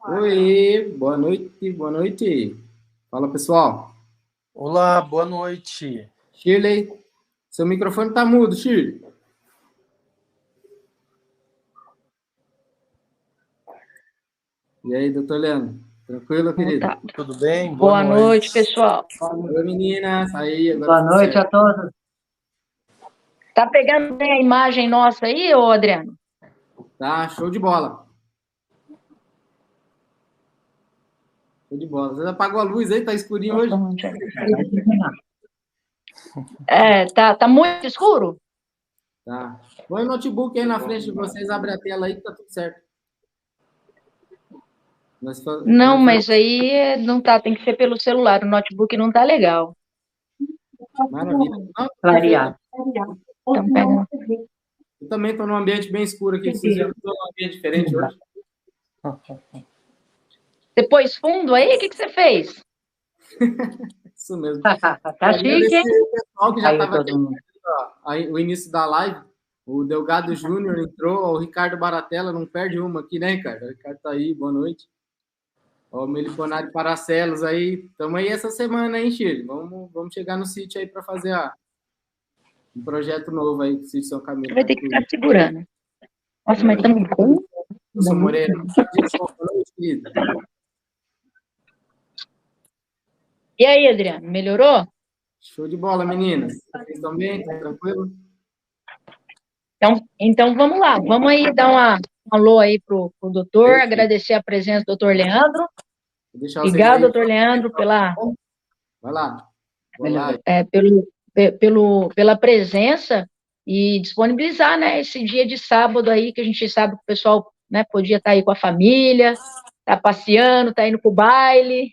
Oi, boa noite, boa noite. Fala, pessoal. Olá, boa noite. Shirley, seu microfone tá mudo, Shirley. E aí, doutor Leandro? Tranquilo, querido? Tá. Tudo bem? Boa noite, pessoal. Oi, meninas. Aí, agora boa noite a todos. Tá pegando bem a imagem nossa aí, ô Adriano? Tá, show de bola. Show de bola. Você apagou a luz aí? Tá escurinho hoje? Tá muito escuro? Tá. Põe o notebook aí na frente de vocês, abre a tela aí que tá tudo certo. Não, mas aí não tá, tem que ser pelo celular, o notebook não tá legal. Maravilha. Clareado. Então, pega. Eu também estou num ambiente bem escuro aqui. Vocês viram que eu estou num ambiente diferente hoje? Você pôs fundo aí? O que você fez? Isso mesmo. Tá chique, hein? O pessoal que já estava aqui, o início da live, o Delgado Júnior entrou, o Ricardo Baratella, não perde uma aqui, né, Ricardo? O Ricardo tá aí, boa noite. Ó, o Meliponário Paracelos aí, estamos aí essa semana, hein, Chile? Vamos chegar no sítio aí para fazer um projeto novo aí, do sítio São Camilo. Vai ter que ficar segurando. Nossa, mas estamos com... Wilson Moreira, boa noite, querido. E aí, Adriano, melhorou? Show de bola, meninas. Vocês estão bem? Estão tranquilo? Então vamos lá, vamos aí dar um alô aí pro doutor, agradecer a presença do doutor Leandro. Obrigado, doutor Leandro, pela... Vai lá. Pela presença e disponibilizar, né, esse dia de sábado aí, que a gente sabe que o pessoal, né, podia estar aí com a família, tá passeando, tá indo pro baile.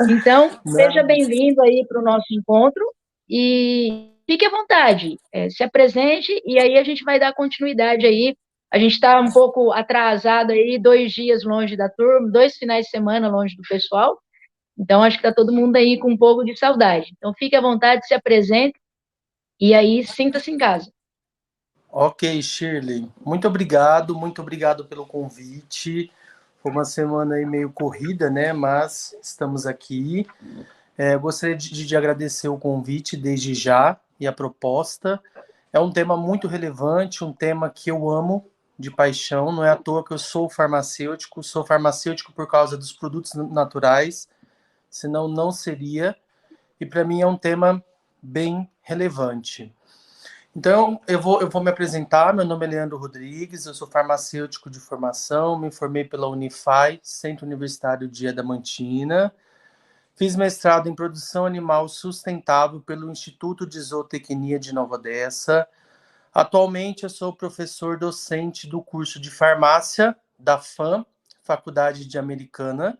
Então, seja bem-vindo aí para o nosso encontro e fique à vontade, se apresente e aí a gente vai dar continuidade aí. A gente está um pouco atrasado aí, 2 dias longe da turma, 2 finais de semana longe do pessoal, então acho que está todo mundo aí com um pouco de saudade. Então, fique à vontade, se apresente e aí sinta-se em casa. Ok, Shirley, muito obrigado pelo convite. Foi uma semana aí meio corrida, né? Mas estamos aqui. Gostaria de agradecer o convite desde já e a proposta. É um tema muito relevante, um tema que eu amo de paixão. Não é à toa que eu sou farmacêutico por causa dos produtos naturais, senão não seria. E para mim é um tema bem relevante. Então, eu vou me apresentar. Meu nome é Leandro Rodrigues, eu sou farmacêutico de formação, me formei pela Unify, Centro Universitário de Adamantina. Fiz mestrado em produção animal sustentável pelo Instituto de Zootecnia de Nova Odessa. Atualmente, eu sou professor docente do curso de farmácia da FAM, Faculdade de Americana,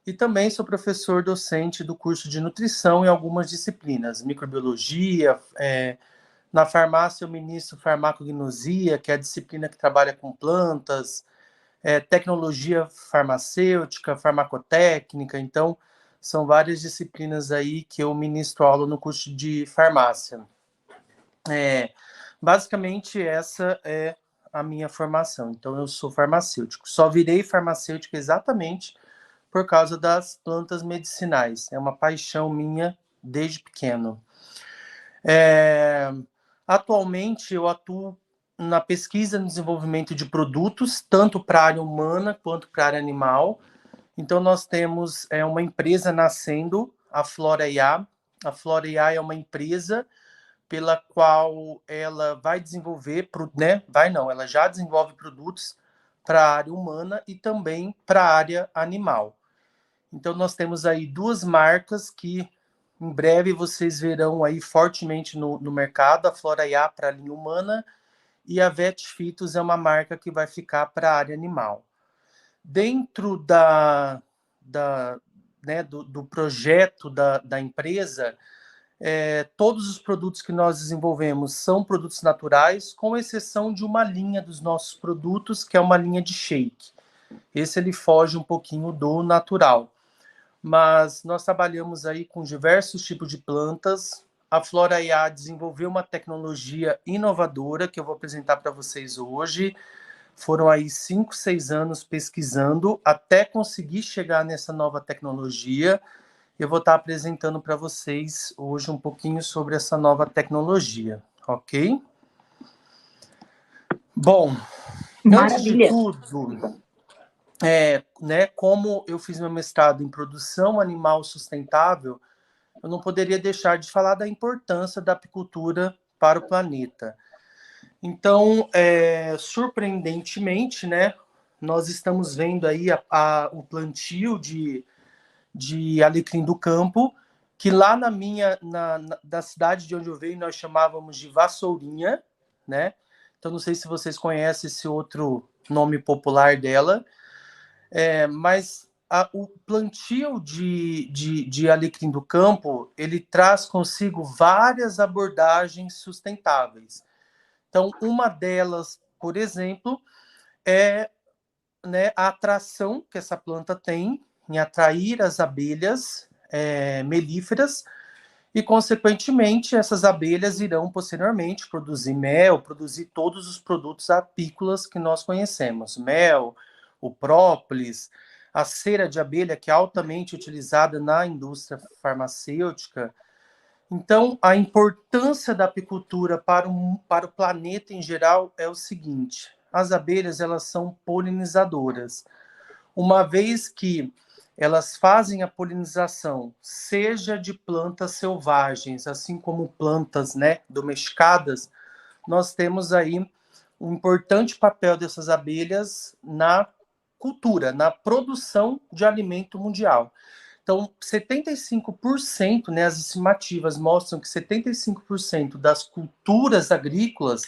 e também sou professor docente do curso de nutrição em algumas disciplinas, microbiologia. Na farmácia, eu ministro farmacognosia, que é a disciplina que trabalha com plantas, tecnologia farmacêutica, farmacotécnica. Então, são várias disciplinas aí que eu ministro aula no curso de farmácia. Basicamente, essa é a minha formação. Então, eu sou farmacêutico. Só virei farmacêutico exatamente por causa das plantas medicinais. É uma paixão minha desde pequeno. Atualmente, eu atuo na pesquisa e no desenvolvimento de produtos, tanto para a área humana quanto para a área animal. Então, nós temos uma empresa nascendo, a Flora IA. A Flora IA é uma empresa pela qual ela vai desenvolver, né? Ela já desenvolve produtos para a área humana e também para a área animal. Então, nós temos aí duas marcas que em breve vocês verão aí fortemente no mercado, a Flora IA para a linha humana e a Vet Fitos é uma marca que vai ficar para a área animal. Dentro do projeto da empresa, todos os produtos que nós desenvolvemos são produtos naturais, com exceção de uma linha dos nossos produtos, que é uma linha de shake. Esse ele foge um pouquinho do natural. Mas nós trabalhamos aí com diversos tipos de plantas. A Flora IA desenvolveu uma tecnologia inovadora que eu vou apresentar para vocês hoje. Foram aí 5, 6 anos pesquisando até conseguir chegar nessa nova tecnologia. Eu vou estar apresentando para vocês hoje um pouquinho sobre essa nova tecnologia, ok? Bom, Maravilha. Antes de tudo, como eu fiz meu mestrado em produção animal sustentável, eu não poderia deixar de falar da importância da apicultura para o planeta. Então, surpreendentemente, né, nós estamos vendo aí o plantio de alecrim do campo, que lá da cidade de onde eu venho, nós chamávamos de vassourinha, né? Então, não sei se vocês conhecem esse outro nome popular dela, mas o plantio de alecrim do campo, ele traz consigo várias abordagens sustentáveis. Então, uma delas, por exemplo, é, né, a atração que essa planta tem em atrair as abelhas melíferas e, consequentemente, essas abelhas irão posteriormente produzir mel, produzir todos os produtos apícolas que nós conhecemos. Mel, o própolis, a cera de abelha, que é altamente utilizada na indústria farmacêutica. Então, a importância da apicultura para o planeta em geral é o seguinte: as abelhas, elas são polinizadoras. Uma vez que elas fazem a polinização, seja de plantas selvagens, assim como plantas, né, domesticadas, nós temos aí um importante papel dessas abelhas na cultura, na produção de alimento mundial. Então, 75%, né, as estimativas mostram que 75% das culturas agrícolas,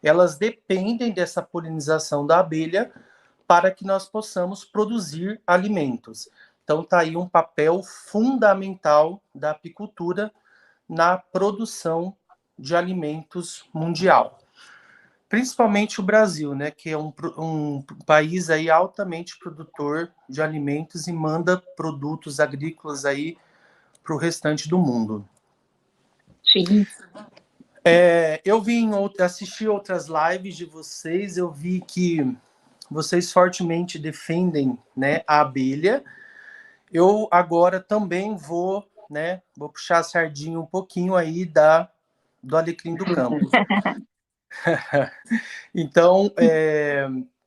elas dependem dessa polinização da abelha para que nós possamos produzir alimentos. Então, está aí um papel fundamental da apicultura na produção de alimentos mundial. Principalmente o Brasil, né, que é um país aí altamente produtor de alimentos e manda produtos agrícolas aí para o restante do mundo. Sim. Eu assisti outras lives de vocês, eu vi que vocês fortemente defendem, né, a abelha. Eu agora também vou puxar a sardinha um pouquinho aí do alecrim do campo. Então,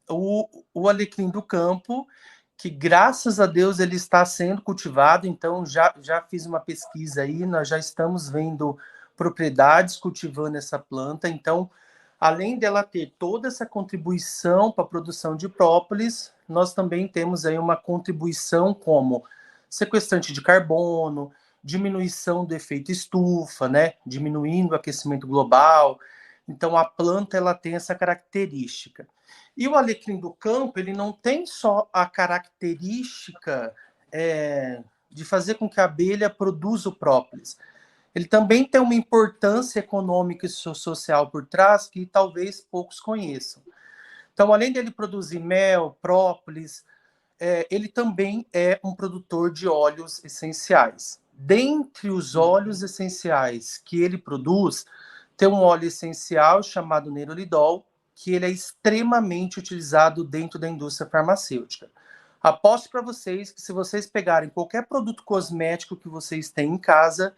o alecrim do campo, que graças a Deus ele está sendo cultivado, então já fiz uma pesquisa aí, nós já estamos vendo propriedades cultivando essa planta, então, além dela ter toda essa contribuição para a produção de própolis, nós também temos aí uma contribuição como sequestrante de carbono, diminuição do efeito estufa, né, diminuindo o aquecimento global. Então, a planta ela tem essa característica. E o alecrim do campo, ele não tem só a característica de fazer com que a abelha produza o própolis. Ele também tem uma importância econômica e social por trás que talvez poucos conheçam. Então, além dele produzir mel, própolis, ele também é um produtor de óleos essenciais. Dentre os óleos essenciais que ele produz, tem um óleo essencial chamado nerolidol, que ele é extremamente utilizado dentro da indústria farmacêutica. Aposto para vocês que se vocês pegarem qualquer produto cosmético que vocês têm em casa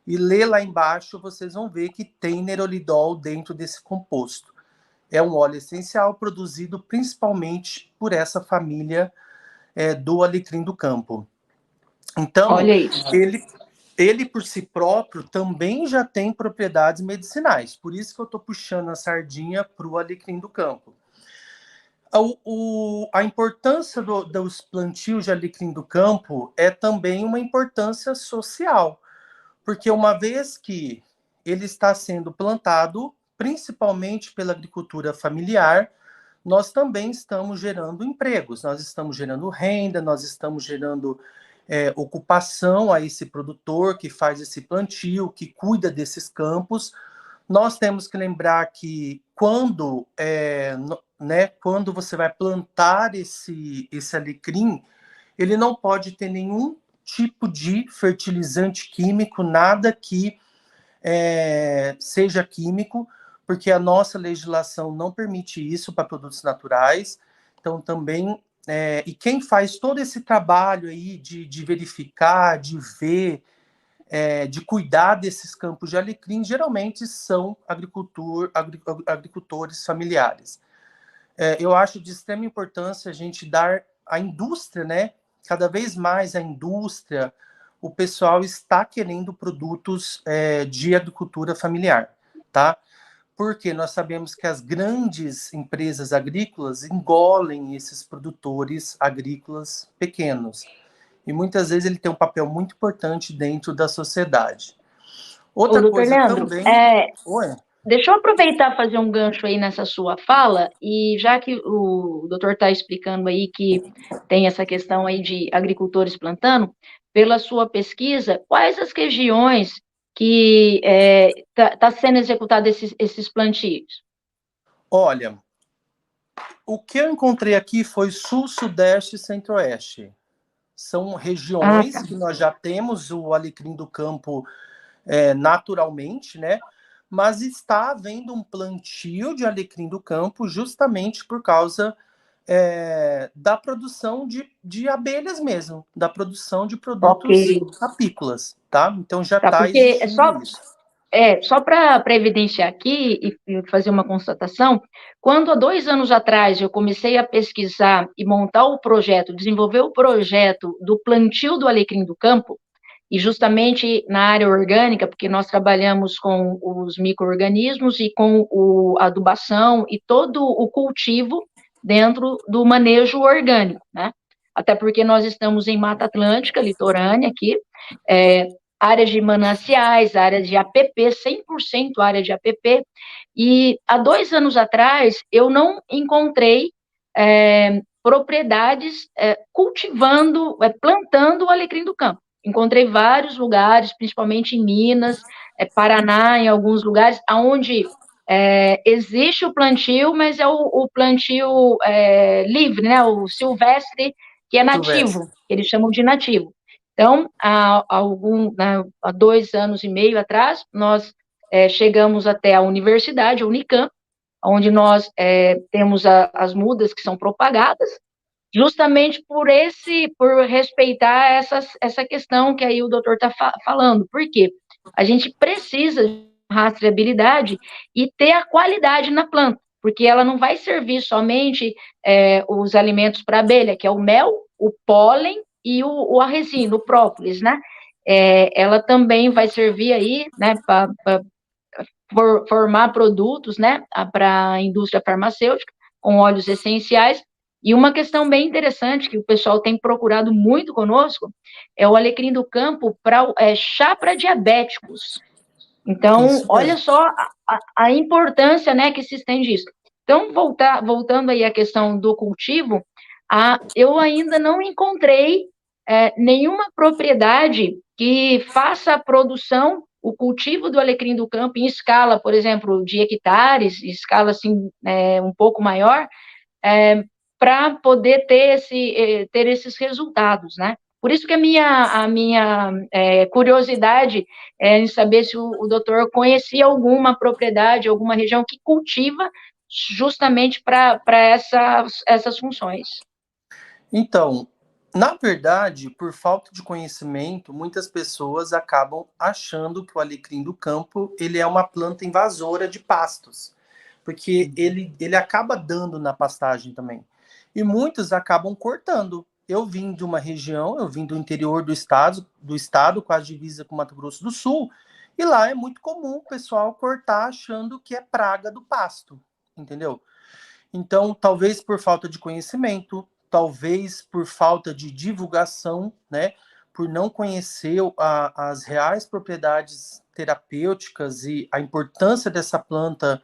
e ler lá embaixo, vocês vão ver que tem nerolidol dentro desse composto. É um óleo essencial produzido principalmente por essa família do alecrim do campo. Então, Olha isso. ele por si próprio também já tem propriedades medicinais. Por isso que eu estou puxando a sardinha para o alecrim do campo. A importância dos plantios de alecrim do campo é também uma importância social, porque uma vez que ele está sendo plantado, principalmente pela agricultura familiar, nós também estamos gerando empregos, nós estamos gerando renda, nós estamos gerando ocupação a esse produtor que faz esse plantio, que cuida desses campos. Nós temos que lembrar que quando você vai plantar esse alecrim, ele não pode ter nenhum tipo de fertilizante químico, nada que seja químico, porque a nossa legislação não permite isso para produtos naturais. Então, também, e quem faz todo esse trabalho aí de verificar, de ver, de cuidar desses campos de alecrim, geralmente são agricultores familiares. Eu acho de extrema importância a gente dar à indústria, né? Cada vez mais a indústria, o pessoal está querendo produtos de agricultura familiar, tá? Porque nós sabemos que as grandes empresas agrícolas engolem esses produtores agrícolas pequenos. E muitas vezes ele tem um papel muito importante dentro da sociedade. Outra coisa Leandro, também... Oi? Deixa eu aproveitar fazer um gancho aí nessa sua fala, e já que o doutor está explicando aí que tem essa questão aí de agricultores plantando, pela sua pesquisa, quais as regiões que tá sendo executado esses plantios? Olha, o que eu encontrei aqui foi Sul, Sudeste e Centro-Oeste. São regiões que nós já temos o alecrim do campo naturalmente, né? Mas está havendo um plantio de alecrim do campo justamente por causa da produção de abelhas mesmo, da produção de produtos apícolas, tá? Então já está existindo isso. Só para evidenciar aqui e fazer uma constatação, quando há 2 anos atrás eu comecei a pesquisar e montar o projeto, desenvolver o projeto do plantio do alecrim do campo, e justamente na área orgânica, porque nós trabalhamos com os micro-organismos e com a adubação e todo o cultivo dentro do manejo orgânico, né? Até porque nós estamos em Mata Atlântica, litorânea aqui, áreas de mananciais, áreas de APP, 100% área de APP, e há 2 anos atrás eu não encontrei propriedades cultivando, plantando o alecrim do campo. Encontrei vários lugares, principalmente em Minas, Paraná, em alguns lugares, onde existe o plantio, mas é o plantio livre, né? O silvestre, que é nativo, eles chamam de nativo. Então, há 2 anos e meio atrás, nós chegamos até a universidade, a Unicamp, onde nós temos as mudas que são propagadas, justamente por respeitar essa questão que aí o doutor está falando. Por quê? A gente precisa de rastreabilidade e ter a qualidade na planta, porque ela não vai servir somente os alimentos para abelha, que é o mel, o pólen e a resina, o própolis, né? Ela também vai servir aí, né, para formar produtos, né, para a indústria farmacêutica, com óleos essenciais. E uma questão bem interessante que o pessoal tem procurado muito conosco é o alecrim do campo para chá para diabéticos. Então, olha só a importância, né, que se estende isso. Então, voltando aí à questão do cultivo, eu ainda não encontrei nenhuma propriedade que faça a produção, o cultivo do alecrim do campo em escala, por exemplo, de hectares, escala assim um pouco maior, para poder ter esses resultados, né? Por isso que a minha curiosidade é em saber se o doutor conhecia alguma propriedade, alguma região que cultiva justamente para essas funções. Então, na verdade, por falta de conhecimento, muitas pessoas acabam achando que o alecrim do campo ele é uma planta invasora de pastos, porque ele acaba dando na pastagem também. E muitos acabam cortando, eu vim de uma região, eu vim do interior do estado, quase divisa com Mato Grosso do Sul, e lá é muito comum o pessoal cortar achando que é praga do pasto, entendeu? Então, talvez por falta de conhecimento, talvez por falta de divulgação, né? Por não conhecer as reais propriedades terapêuticas e a importância dessa planta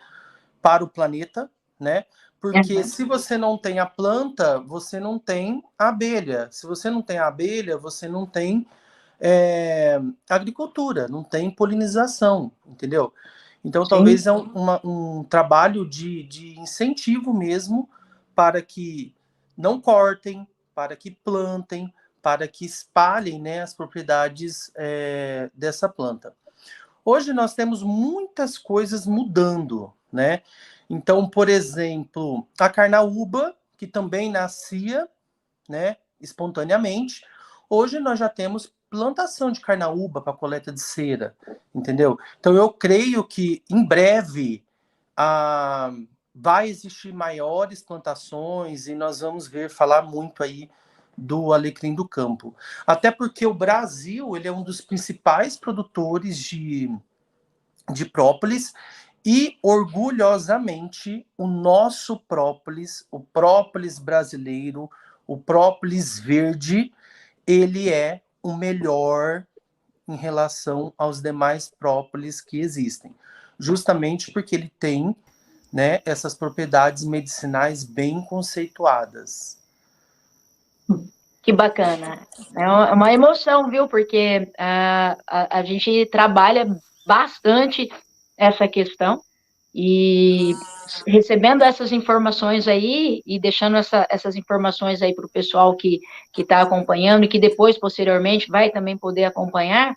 para o planeta, né? Porque se você não tem a planta, você não tem a abelha. Se você não tem a abelha, você não tem agricultura, não tem polinização, entendeu? Então, talvez é um trabalho de incentivo mesmo para que não cortem, para que plantem, para que espalhem, né, as propriedades dessa planta. Hoje nós temos muitas coisas mudando, né? Então, por exemplo, a carnaúba, que também nascia, né, espontaneamente, hoje nós já temos plantação de carnaúba para coleta de cera, entendeu? Então, eu creio que em breve vai existir maiores plantações e nós vamos falar muito aí do alecrim do campo. Até porque o Brasil, ele é um dos principais produtores de própolis e, orgulhosamente, o nosso própolis, o própolis brasileiro, o própolis verde, ele é o melhor em relação aos demais própolis que existem. Justamente porque ele tem, né, essas propriedades medicinais bem conceituadas. Que bacana. É uma emoção, viu? Porque a gente trabalha bastante essa questão e recebendo essas informações aí e deixando essas informações aí para o pessoal que está acompanhando e que depois, posteriormente, vai também poder acompanhar,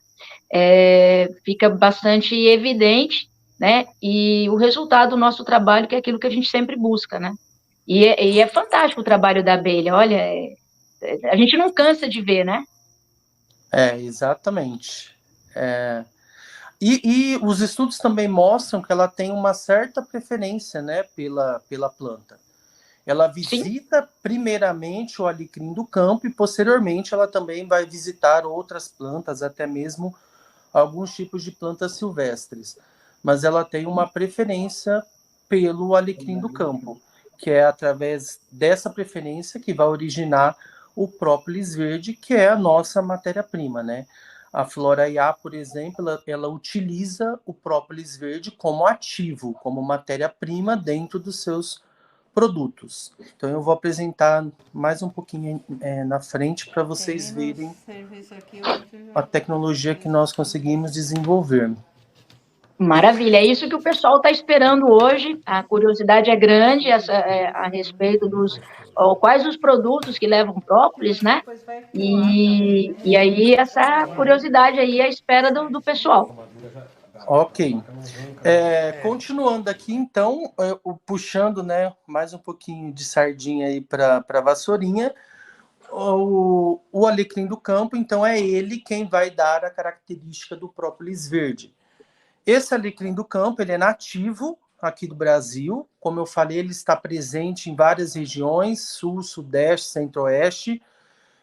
fica bastante evidente, né? E o resultado do nosso trabalho, que é aquilo que a gente sempre busca, né? E é fantástico o trabalho da abelha, olha, a gente não cansa de ver, né? Exatamente. E os estudos também mostram que ela tem uma certa preferência, né, pela planta. Ela visita Sim. primeiramente o alecrim do campo e posteriormente ela também vai visitar outras plantas, até mesmo alguns tipos de plantas silvestres. Mas ela tem uma preferência pelo alecrim do campo, que é através dessa preferência que vai originar o própolis verde, que é a nossa matéria-prima, né? A Flora IA, por exemplo, ela utiliza o própolis verde como ativo, como matéria-prima dentro dos seus produtos. Então eu vou apresentar mais um pouquinho na frente para vocês verem a tecnologia que nós conseguimos desenvolver. Maravilha, é isso que o pessoal está esperando hoje. A curiosidade é grande a respeito dos quais os produtos que levam própolis, né? E aí essa curiosidade aí é a espera do pessoal. Ok. Continuando aqui, então, puxando, né, mais um pouquinho de sardinha aí para a vassourinha, o alecrim do campo, então, é ele quem vai dar a característica do própolis verde. Esse alecrim do campo, ele é nativo aqui do Brasil. Como eu falei, ele está presente em várias regiões, sul, sudeste, centro-oeste,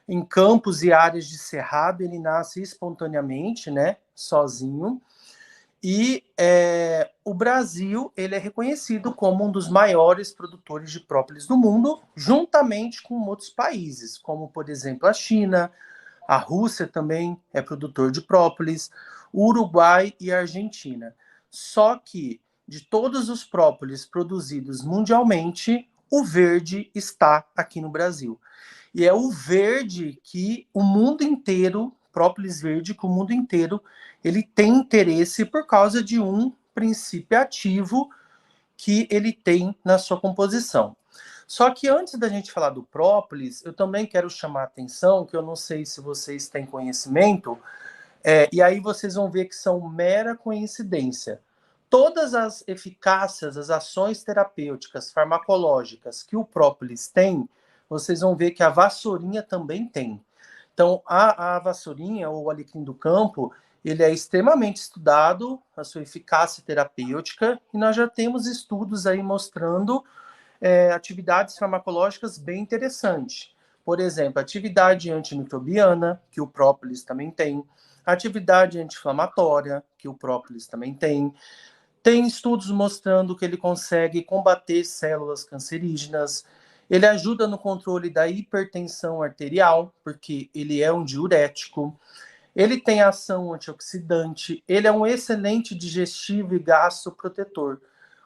em campos e áreas de cerrado. Ele nasce espontaneamente, né, sozinho. E o Brasil, ele é reconhecido como um dos maiores produtores de própolis do mundo, juntamente com outros países, como, por exemplo, a China, a Rússia também é produtor de própolis, o Uruguai e a Argentina. Só que, de todos os própolis produzidos mundialmente, o verde está aqui no Brasil. E é o verde que o mundo inteiro, própolis verde, que o mundo inteiro, ele tem interesse por causa de um princípio ativo que ele tem na sua composição. Só que antes da gente falar do própolis, eu também quero chamar a atenção, que eu não sei se vocês têm conhecimento, e aí vocês vão ver que são mera coincidência. Todas as eficácias, as ações terapêuticas, farmacológicas que o própolis tem, vocês vão ver que a vassourinha também tem. Então, a vassourinha, ou o alecrim do campo, ele é extremamente estudado, a sua eficácia terapêutica, e nós já temos estudos aí mostrando atividades farmacológicas bem interessantes. Por exemplo, atividade antimicrobiana, que o própolis também tem, atividade anti-inflamatória, que o própolis também tem. Tem estudos mostrando que ele consegue combater células cancerígenas, ele ajuda no controle da hipertensão arterial, porque ele é um diurético, ele tem ação antioxidante, ele é um excelente digestivo e gastroprotetor.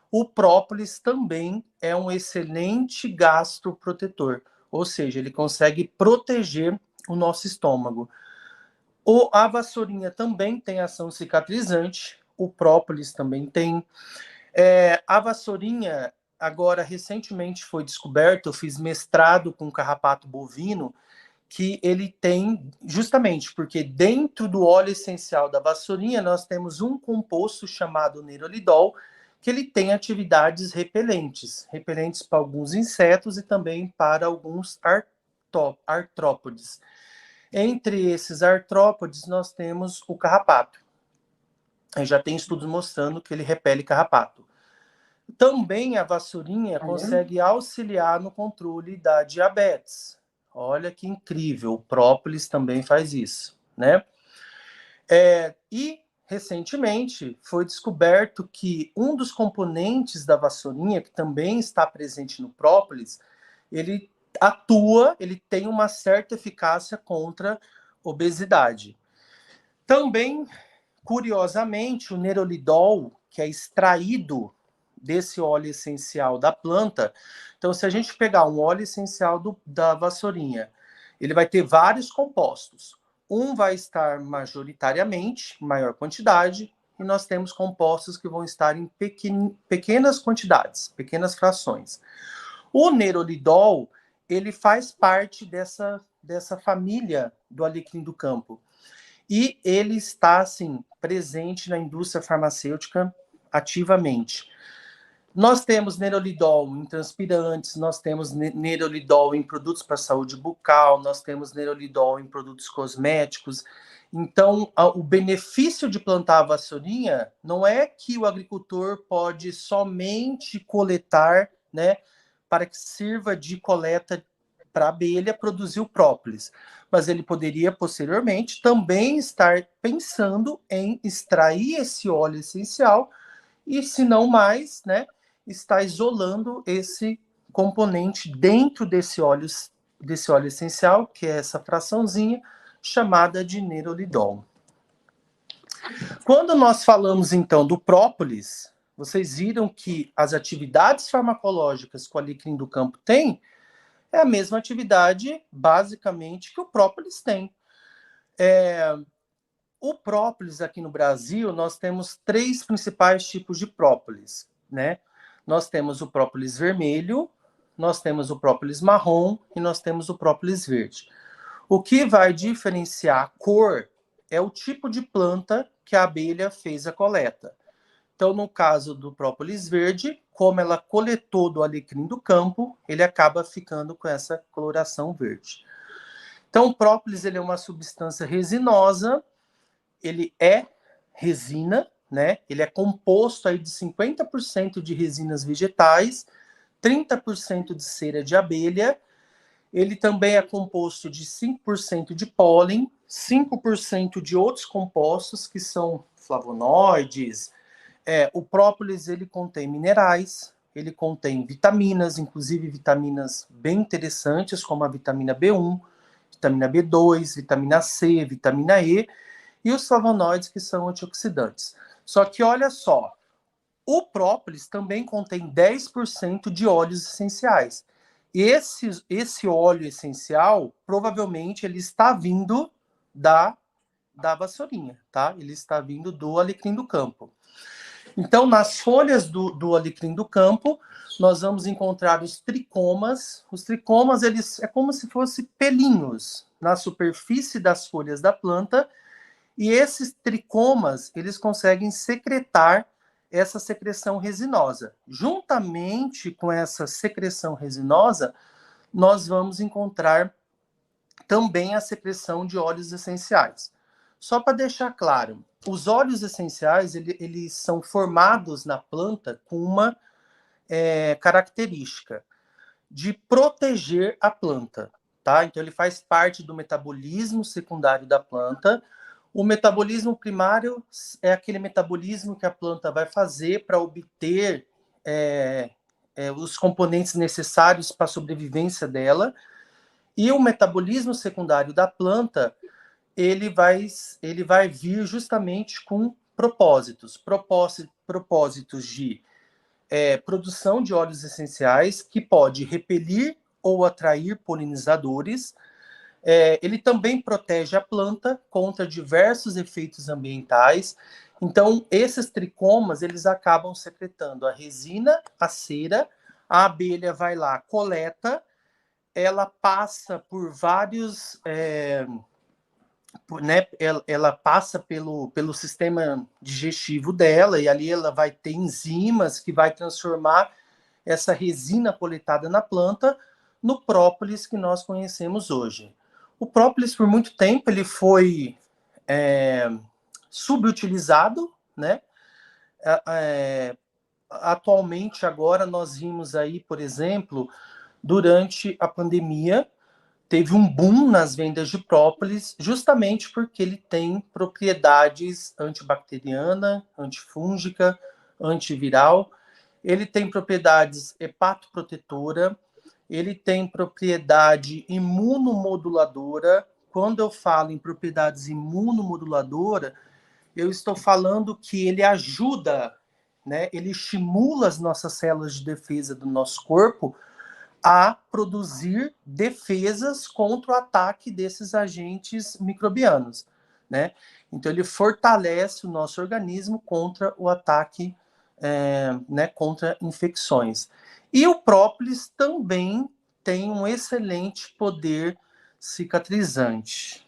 O própolis também é um excelente gastroprotetor, ou seja, ele consegue proteger o nosso estômago. A vassourinha também tem ação cicatrizante, o própolis também tem. A vassourinha, agora, recentemente foi descoberto, eu fiz mestrado com carrapato bovino, que ele tem, justamente porque dentro do óleo essencial da vassourinha, nós temos um composto chamado nerolidol, que ele tem atividades repelentes para alguns insetos e também para alguns artrópodes. Entre esses artrópodes, nós temos o carrapato. Já tem estudos mostrando que ele repele carrapato. Também a vassourinha consegue auxiliar no controle da diabetes. Olha que incrível, o própolis também faz isso, né? E, recentemente, foi descoberto que um dos componentes da vassourinha, que também está presente no própolis, ele atua, ele tem uma certa eficácia contra obesidade. Também, curiosamente, o nerolidol, que é extraído desse óleo essencial da planta. Então, se a gente pegar um óleo essencial da vassourinha, ele vai ter vários compostos. Um vai estar majoritariamente, em maior quantidade, e nós temos compostos que vão estar em pequenas quantidades, pequenas frações. O nerolidol, ele faz parte dessa família do alecrim do campo. E ele está, assim, presente na indústria farmacêutica ativamente. Nós temos nerolidol em transpirantes, nós temos nerolidol em produtos para saúde bucal, nós temos nerolidol em produtos cosméticos. Então, o benefício de plantar a vassourinha não é que o agricultor pode somente coletar, né, para que sirva de coleta para a abelha produzir o própolis, mas ele poderia posteriormente também estar pensando em extrair esse óleo essencial e, se não mais, né, está isolando esse componente dentro desse óleo essencial, que é essa fraçãozinha chamada de nerolidol. Quando nós falamos, então, do própolis, vocês viram que as atividades farmacológicas que o alecrim do campo tem é a mesma atividade, basicamente, que o própolis tem. O própolis aqui no Brasil, nós temos 3 principais tipos de própolis, né? Nós temos o própolis vermelho, nós temos o própolis marrom e nós temos o própolis verde. O que vai diferenciar a cor é o tipo de planta que a abelha fez a coleta. Então, no caso do própolis verde, como ela coletou do alecrim do campo, ele acaba ficando com essa coloração verde. Então, o própolis ele é uma substância resinosa, ele é resina, né? Ele é composto aí de 50% de resinas vegetais, 30% de cera de abelha. Ele também é composto de 5% de pólen, 5% de outros compostos que são flavonoides. O própolis ele contém minerais, ele contém vitaminas, inclusive vitaminas bem interessantes, como a vitamina B1, vitamina B2, vitamina C, vitamina E, e os flavonoides, que são antioxidantes. Só que, olha só, o própolis também contém 10% de óleos essenciais. Esse óleo essencial, provavelmente, ele está vindo da vassourinha, tá? Ele está vindo do alecrim do campo. Então, nas folhas do alecrim do campo, nós vamos encontrar os tricomas. Os tricomas, eles é como se fossem pelinhos na superfície das folhas da planta, e esses tricomas, eles conseguem secretar essa secreção resinosa. Juntamente com essa secreção resinosa, nós vamos encontrar também a secreção de óleos essenciais. Só para deixar claro, os óleos essenciais, eles são formados na planta com uma característica de proteger a planta. tá? Então, ele faz parte do metabolismo secundário da planta. O metabolismo primário é aquele metabolismo que a planta vai fazer para obter os componentes necessários para a sobrevivência dela. E o metabolismo secundário da planta, ele vai vir justamente com propósitos de produção de óleos essenciais, que pode repelir ou atrair polinizadores. Ele também protege a planta contra diversos efeitos ambientais. Então, esses tricomas, eles acabam secretando a resina, a cera, a abelha vai lá, coleta, ela passa por vários... né, ela passa pelo sistema digestivo dela, e ali ela vai ter enzimas que vai transformar essa resina coletada na planta no própolis que nós conhecemos hoje. O própolis, por muito tempo, ele foi subutilizado, né? Atualmente, agora, nós vimos aí, por exemplo, durante a pandemia, teve um boom nas vendas de própolis, justamente porque ele tem propriedades antibacteriana, antifúngica, antiviral. Ele tem propriedades hepatoprotetora, ele tem propriedade imunomoduladora. Quando eu falo em propriedades imunomoduladora, eu estou falando que ele ajuda, né? Ele estimula as nossas células de defesa do nosso corpo a produzir defesas contra o ataque desses agentes microbianos, né? Então, ele fortalece o nosso organismo contra o ataque, né, contra infecções. E o própolis também tem um excelente poder cicatrizante.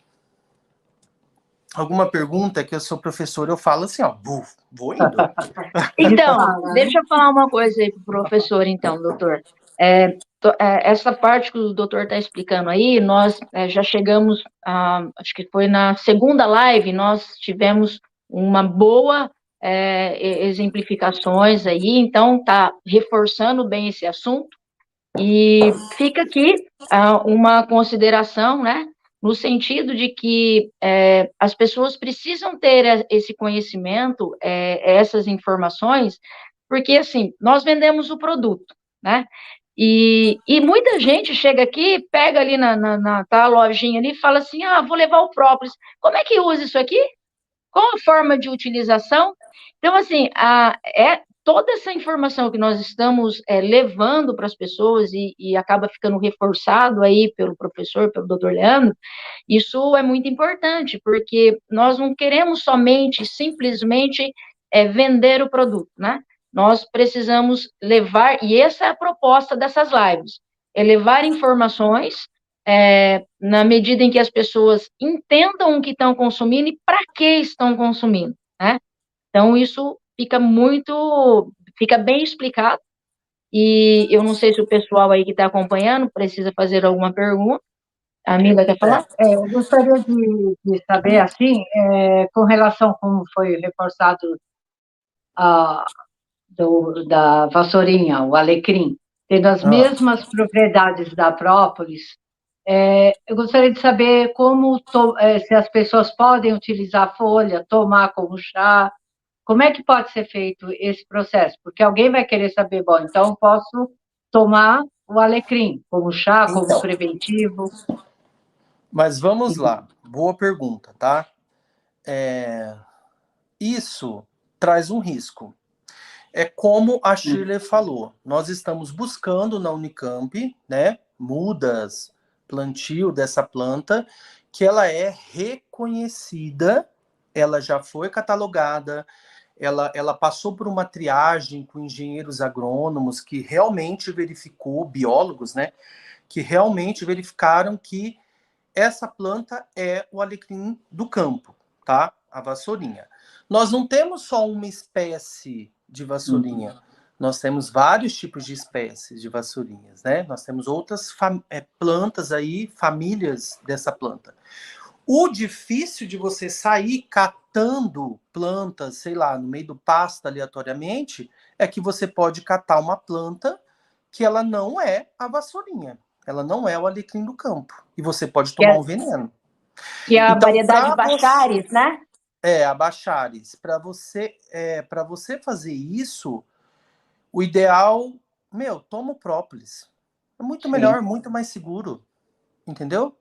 Alguma pergunta? Que eu sou professor, eu falo assim, ó, vou indo. Então, deixa eu falar uma coisa aí para o professor, então, doutor. Essa parte que o doutor está explicando aí, nós já chegamos, acho que foi na segunda live, nós tivemos uma boa exemplificações aí, então está reforçando bem esse assunto, e fica aqui uma consideração, né, no sentido de que as pessoas precisam ter esse conhecimento, essas informações, porque, assim, nós vendemos o produto, né, e muita gente chega aqui, pega ali tá a lojinha ali e fala assim, vou levar o própolis. Como é que usa isso aqui? Qual a forma de utilização? Então, assim, toda essa informação que nós estamos levando para as pessoas e acaba ficando reforçado aí pelo professor, pelo doutor Leandro, isso é muito importante, porque nós não queremos simplesmente vender o produto, né? Nós precisamos levar, e essa é a proposta dessas lives, é levar informações na medida em que as pessoas entendam o que estão consumindo e para que estão consumindo, né? Então, isso fica bem explicado, e eu não sei se o pessoal aí que está acompanhando precisa fazer alguma pergunta. A amiga quer falar? Eu gostaria de saber, assim, com relação como foi reforçado da vassourinha, o alecrim, tendo as mesmas propriedades da própolis, eu gostaria de saber se as pessoas podem utilizar a folha, tomar como chá, como é que pode ser feito esse processo? Porque alguém vai querer saber, bom, então eu posso tomar o alecrim como chá, como preventivo. Mas vamos lá, boa pergunta, tá? Isso traz um risco. É como a Shirley falou, nós estamos buscando na Unicamp, né, mudas, plantio dessa planta, que ela é reconhecida, ela já foi catalogada, ela passou por uma triagem com engenheiros agrônomos que realmente biólogos, né, que realmente verificaram que essa planta é o alecrim do campo, tá? A vassourinha. Nós não temos só uma espécie de vassourinha, nós temos vários tipos de espécies de vassourinhas, né? Nós temos outras plantas aí, famílias dessa planta. O difícil de você sair catando plantas, sei lá, no meio do pasto aleatoriamente, é que você pode catar uma planta que ela não é a vassourinha. Ela não é o alecrim do campo. E você pode tomar um veneno. Que é a Então, variedade Bacharis, né? A Bacharis. Para você fazer isso, o ideal, toma o própolis. É muito melhor, muito mais seguro. Entendeu?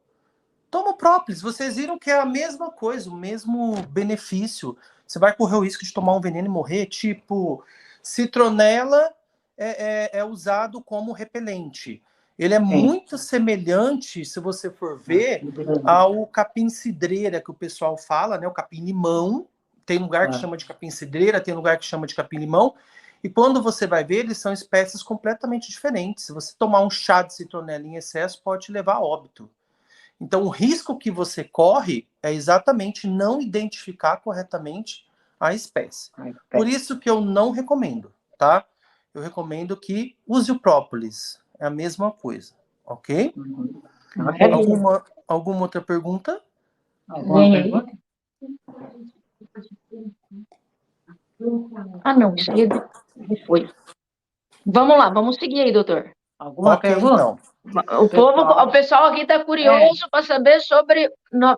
Toma o própolis. Vocês viram que é a mesma coisa, o mesmo benefício. Você vai correr o risco de tomar um veneno e morrer? Tipo, citronela é usado como repelente. Ele é muito semelhante, se você for ver, ao capim-cidreira, que o pessoal fala, né? O capim-limão. Tem lugar que chama de capim-cidreira, tem lugar que chama de capim-limão. E quando você vai ver, eles são espécies completamente diferentes. Se você tomar um chá de citronela em excesso, pode te levar a óbito. Então, o risco que você corre é exatamente não identificar corretamente a espécie. Por isso que eu não recomendo, tá? Eu recomendo que use o própolis. É a mesma coisa, ok? Alguma outra pergunta? Alguma pergunta? Não, isso aí foi. Vamos lá, vamos seguir aí, doutor. Alguma pergunta? Então. O pessoal aqui está curioso para saber sobre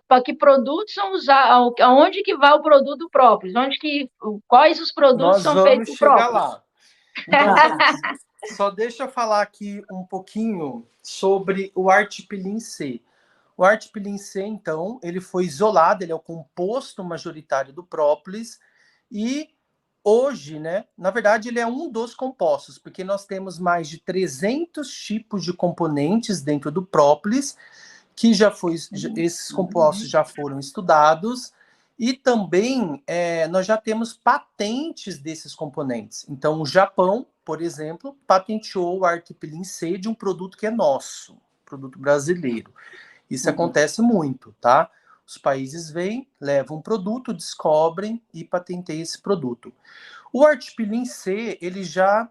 para que produtos são usados, aonde que vai o produto próprio, quais os produtos são feitos próprios. Nós vamos chegar lá. Então, só deixa eu falar aqui um pouquinho sobre o artipilin C. O artipilin C, então, ele foi isolado, ele é o composto majoritário do própolis e hoje, né, na verdade, ele é um dos compostos, porque nós temos mais de 300 tipos de componentes dentro do própolis, que esses compostos já foram estudados, e também nós já temos patentes desses componentes. Então, o Japão, por exemplo, patenteou o artipilin C de um produto que é nosso, produto brasileiro. Isso acontece muito, tá? Os países vêm, levam um produto, descobrem e patenteiam esse produto. O artipilin C, ele já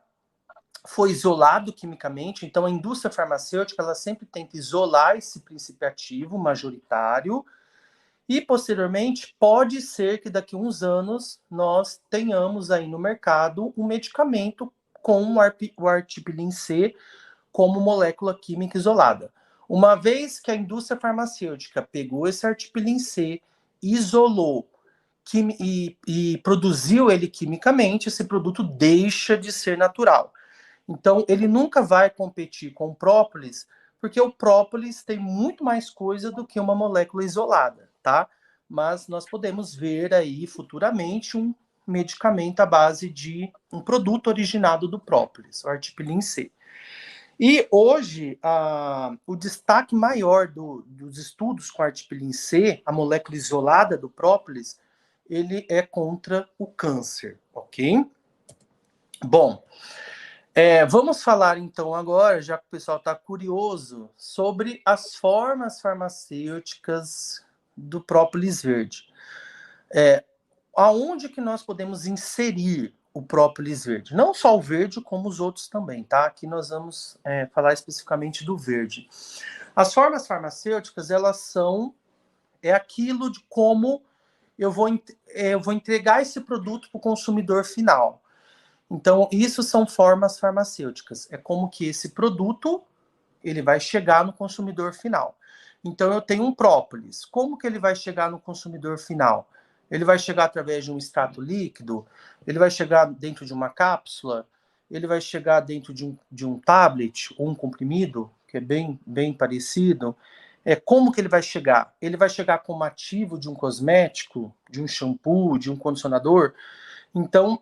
foi isolado quimicamente, então a indústria farmacêutica ela sempre tenta isolar esse princípio ativo majoritário e, posteriormente, pode ser que daqui a uns anos nós tenhamos aí no mercado um medicamento com o artipilin C como molécula química isolada. Uma vez que a indústria farmacêutica pegou esse artipilin C, isolou e produziu ele quimicamente, esse produto deixa de ser natural. Então, ele nunca vai competir com o própolis, porque o própolis tem muito mais coisa do que uma molécula isolada, tá? Mas nós podemos ver aí futuramente um medicamento à base de um produto originado do própolis, o artipilin C. E hoje, o destaque maior dos estudos com artipilin C, a molécula isolada do própolis, ele é contra o câncer, ok? Bom, vamos falar então agora, já que o pessoal está curioso, sobre as formas farmacêuticas do própolis verde. Aonde que nós podemos inserir o própolis verde? Não só o verde, como os outros também, tá? Aqui nós vamos falar especificamente do verde. As formas farmacêuticas, elas são aquilo de como eu vou entregar esse produto para o consumidor final. Então, isso são formas farmacêuticas. É como que esse produto ele vai chegar no consumidor final. Então, eu tenho um própolis. Como que ele vai chegar no consumidor final? Ele vai chegar através de um extrato líquido? Ele vai chegar dentro de uma cápsula? Ele vai chegar dentro de um tablet ou um comprimido, que é bem parecido? Como que ele vai chegar? Ele vai chegar como ativo de um cosmético, de um shampoo, de um condicionador? Então,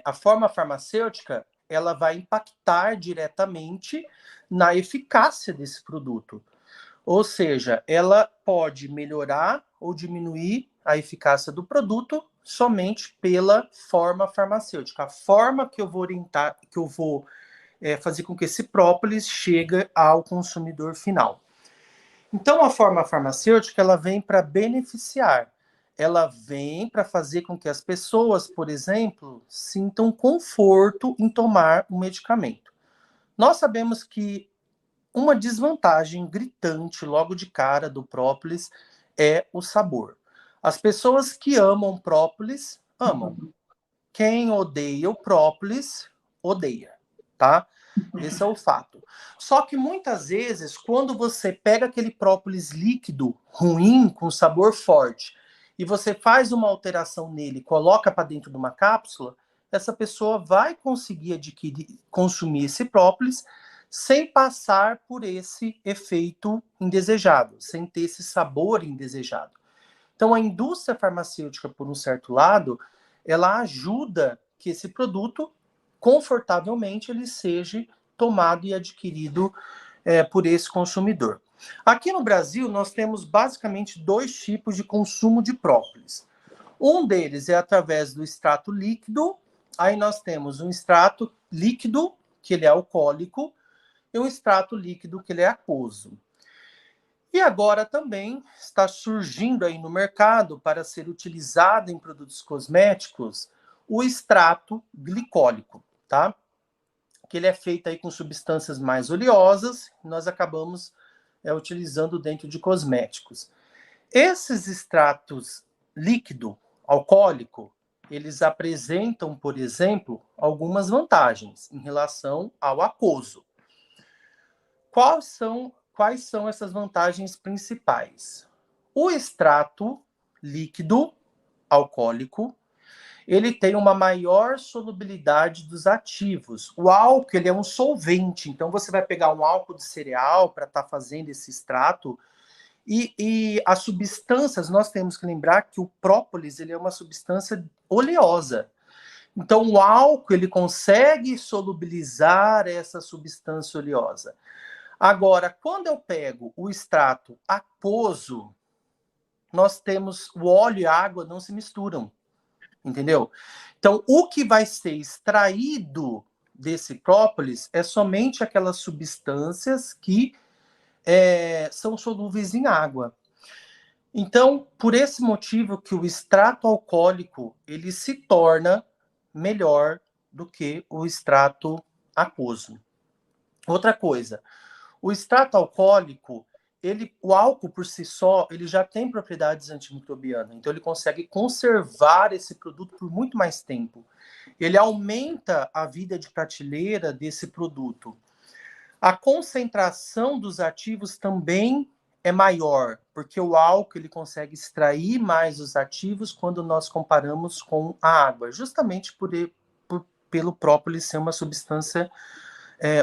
a forma farmacêutica ela vai impactar diretamente na eficácia desse produto. Ou seja, ela pode melhorar ou diminuir a eficácia do produto somente pela forma farmacêutica. A forma que eu vou orientar, que eu vou fazer com que esse própolis chegue ao consumidor final. Então, a forma farmacêutica ela vem para beneficiar. Ela vem para fazer com que as pessoas, por exemplo, sintam conforto em tomar um medicamento. Nós sabemos que uma desvantagem gritante logo de cara do própolis é o sabor. As pessoas que amam própolis, amam. Quem odeia o própolis, odeia, tá? Esse é o fato. Só que muitas vezes, quando você pega aquele própolis líquido ruim, com sabor forte, e você faz uma alteração nele, coloca para dentro de uma cápsula, essa pessoa vai conseguir consumir esse própolis sem passar por esse efeito indesejado, sem ter esse sabor indesejado. Então, a indústria farmacêutica, por um certo lado, ela ajuda que esse produto, confortavelmente, ele seja tomado e adquirido por esse consumidor. Aqui no Brasil, nós temos basicamente 2 tipos de consumo de própolis. Um deles é através do extrato líquido, aí nós temos um extrato líquido, que ele é alcoólico, e um extrato líquido, que ele é aquoso. E agora também está surgindo aí no mercado, para ser utilizado em produtos cosméticos, o extrato glicólico, tá? Que ele é feito aí com substâncias mais oleosas, nós acabamos utilizando dentro de cosméticos. Esses extratos líquido, alcoólico, eles apresentam, por exemplo, algumas vantagens em relação ao aquoso. Quais são essas vantagens principais? O extrato líquido alcoólico, ele tem uma maior solubilidade dos ativos. O álcool, ele é um solvente, então você vai pegar um álcool de cereal para estar fazendo esse extrato, e as substâncias, nós temos que lembrar que o própolis, ele é uma substância oleosa. Então, o álcool, ele consegue solubilizar essa substância oleosa. Agora, quando eu pego o extrato aquoso, nós temos o óleo e a água não se misturam, entendeu? Então, o que vai ser extraído desse própolis é somente aquelas substâncias que são solúveis em água. Então, por esse motivo que o extrato alcoólico, ele se torna melhor do que o extrato aquoso. Outra coisa, o extrato alcoólico, o álcool por si só, ele já tem propriedades antimicrobianas, então ele consegue conservar esse produto por muito mais tempo. Ele aumenta a vida de prateleira desse produto. A concentração dos ativos também é maior, porque o álcool ele consegue extrair mais os ativos quando nós comparamos com a água, justamente pelo própolis ser uma substância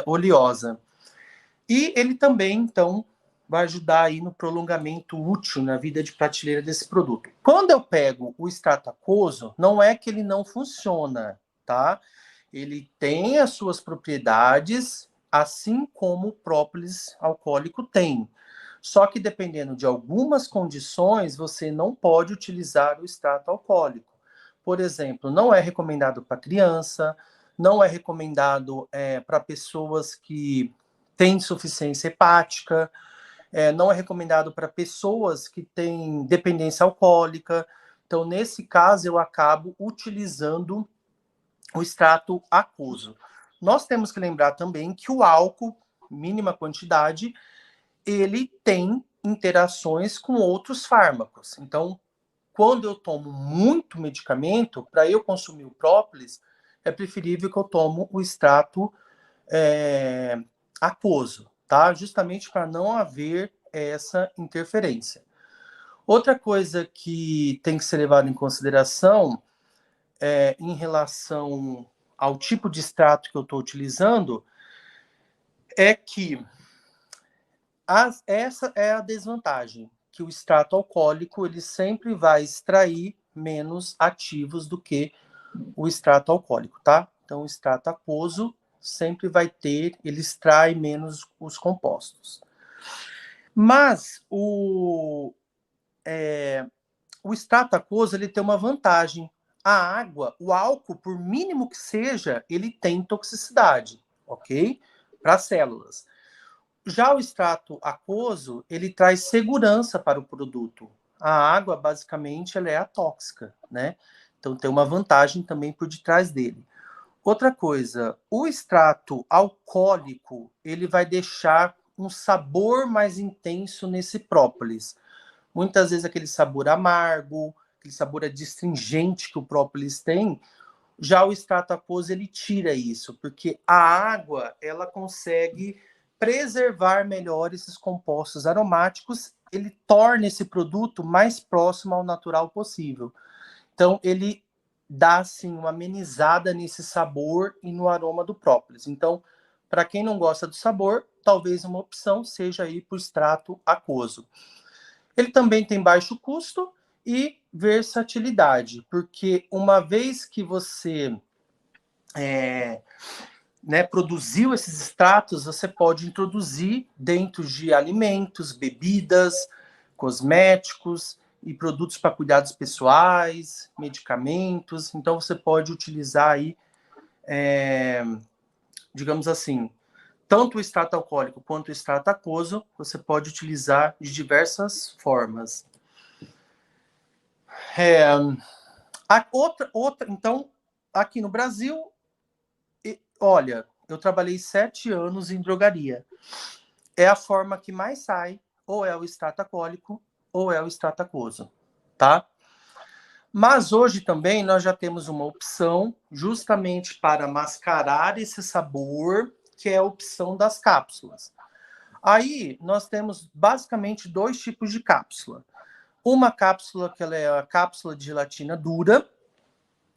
oleosa. E ele também, então, vai ajudar aí no prolongamento útil na vida de prateleira desse produto. Quando eu pego o extrato aquoso, não é que ele não funciona, tá? Ele tem as suas propriedades, assim como o própolis alcoólico tem. Só que dependendo de algumas condições, você não pode utilizar o extrato alcoólico. Por exemplo, não é recomendado para criança, não é recomendado para pessoas que têm insuficiência hepática, não é recomendado para pessoas que têm dependência alcoólica. Então, nesse caso, eu acabo utilizando o extrato aquoso. Nós temos que lembrar também que o álcool, mínima quantidade, ele tem interações com outros fármacos. Então, quando eu tomo muito medicamento, para eu consumir o própolis, é preferível que eu tome o extrato aquoso, tá? Justamente para não haver essa interferência. Outra coisa que tem que ser levada em consideração em relação ao tipo de extrato que eu estou utilizando é que essa é a desvantagem, que o extrato alcoólico ele sempre vai extrair menos ativos do que o extrato alcoólico, tá? Então, o extrato aquoso sempre vai ele extrai menos os compostos. Mas o extrato aquoso ele tem uma vantagem. A água, o álcool, por mínimo que seja, ele tem toxicidade, ok? Para as células. Já o extrato aquoso, ele traz segurança para o produto. A água, basicamente, ela é atóxica, né? Então, tem uma vantagem também por detrás dele. Outra coisa, o extrato alcoólico, ele vai deixar um sabor mais intenso nesse própolis. Muitas vezes aquele sabor amargo, aquele sabor adstringente que o própolis tem, Já o extrato aquoso, ele tira isso, porque a água, ela consegue preservar melhor esses compostos aromáticos, ele torna esse produto mais próximo ao natural possível. Então, ele dá, assim, uma amenizada nesse sabor e no aroma do própolis. Então, para quem não gosta do sabor, talvez uma opção seja ir para o extrato aquoso. Ele também tem baixo custo e versatilidade, porque uma vez que você produziu esses extratos, você pode introduzir dentro de alimentos, bebidas, cosméticos e produtos para cuidados pessoais, medicamentos. Então, você pode utilizar aí, digamos assim, tanto o extrato alcoólico quanto o extrato aquoso, você pode utilizar de diversas formas. Então, aqui no Brasil, olha, eu trabalhei 7 anos em drogaria. É a forma que mais sai, ou é o extrato alcoólico, ou é o extrato aquoso, tá? Mas hoje também nós já temos uma opção justamente para mascarar esse sabor, que é a opção das cápsulas. Aí nós temos basicamente 2 tipos de cápsula. Uma cápsula que ela é a cápsula de gelatina dura,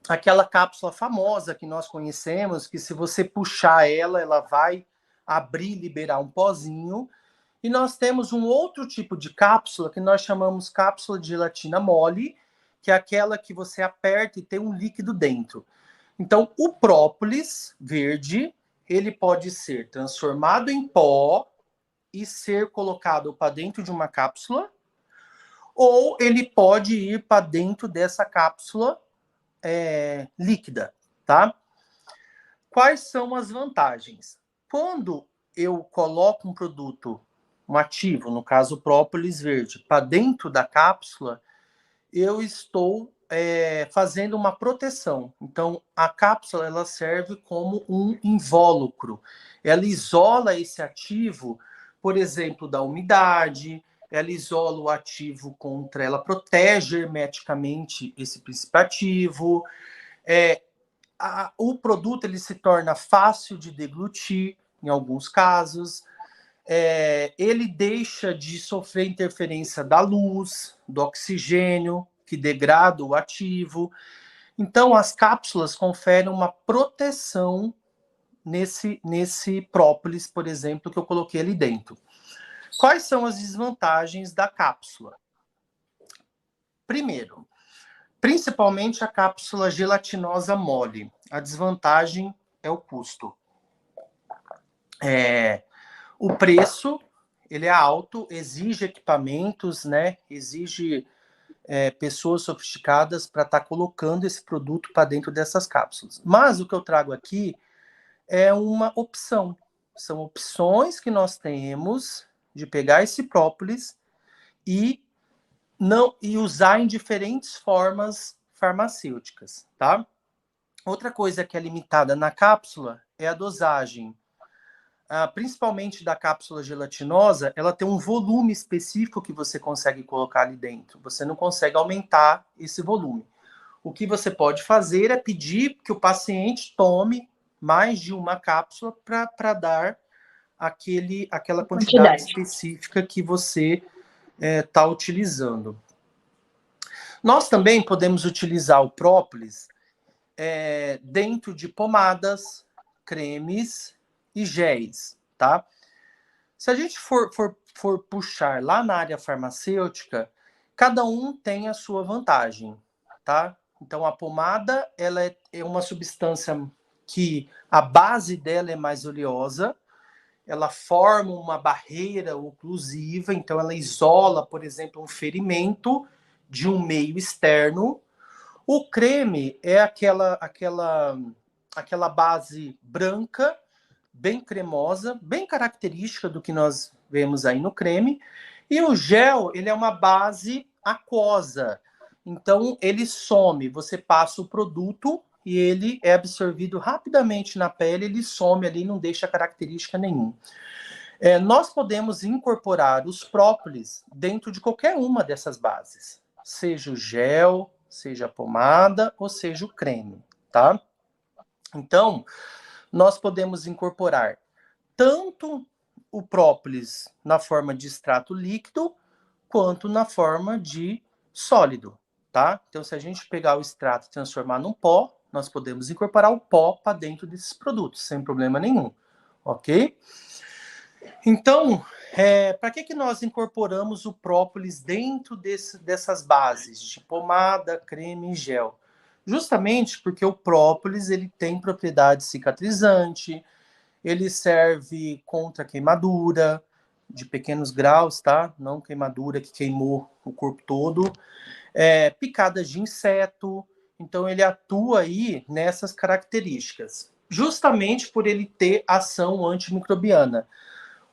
aquela cápsula famosa que nós conhecemos, que se você puxar ela vai abrir e liberar um pozinho. E nós temos um outro tipo de cápsula que nós chamamos cápsula de gelatina mole, que é aquela que você aperta e tem um líquido dentro. Então, o própolis verde, ele pode ser transformado em pó e ser colocado para dentro de uma cápsula, ou ele pode ir para dentro dessa cápsula líquida, tá? Quais são as vantagens? Quando eu coloco um produto, um ativo, no caso o própolis verde, para dentro da cápsula, eu estou fazendo uma proteção. Então, a cápsula ela serve como um invólucro. Ela isola esse ativo, por exemplo, da umidade, ela isola o ativo contra, ela protege hermeticamente esse princípio ativo. O produto ele se torna fácil de deglutir, em alguns casos. Ele deixa de sofrer interferência da luz, do oxigênio, que degrada o ativo. Então, as cápsulas conferem uma proteção nesse própolis, por exemplo, que eu coloquei ali dentro. Quais são as desvantagens da cápsula? Primeiro, principalmente a cápsula gelatinosa mole. A desvantagem é o custo. O preço, ele é alto, exige equipamentos, né? Exige pessoas sofisticadas para estar colocando esse produto para dentro dessas cápsulas. Mas o que eu trago aqui é uma opção. São opções que nós temos de pegar esse própolis e usar em diferentes formas farmacêuticas, tá? Outra coisa que é limitada na cápsula é a dosagem. Principalmente da cápsula gelatinosa, ela tem um volume específico que você consegue colocar ali dentro. Você não consegue aumentar esse volume. O que você pode fazer é pedir que o paciente tome mais de uma cápsula para dar aquela quantidade específica que você está utilizando. Nós também podemos utilizar o própolis dentro de pomadas, cremes e géis, tá? Se a gente for puxar lá na área farmacêutica, cada um tem a sua vantagem, tá? Então, a pomada, ela é uma substância que a base dela é mais oleosa, ela forma uma barreira oclusiva, então ela isola, por exemplo, um ferimento de um meio externo. O creme é aquela base branca, bem cremosa, bem característica do que nós vemos aí no creme. E o gel, ele é uma base aquosa. Então, ele some. Você passa o produto e ele é absorvido rapidamente na pele, ele some ali, não deixa característica nenhuma. Nós podemos incorporar os própolis dentro de qualquer uma dessas bases. Seja o gel, seja a pomada ou seja o creme, tá? Então, nós podemos incorporar tanto o própolis na forma de extrato líquido, quanto na forma de sólido, tá? Então, se a gente pegar o extrato e transformar num pó, nós podemos incorporar o pó para dentro desses produtos, sem problema nenhum, ok? Então, para que nós incorporamos o própolis dentro dessas bases de pomada, creme e gel? Justamente porque o própolis ele tem propriedade cicatrizante, ele serve contra queimadura de pequenos graus, tá? Não queimadura que queimou o corpo todo. Picadas de inseto. Então, ele atua aí nessas características. Justamente por ele ter ação antimicrobiana.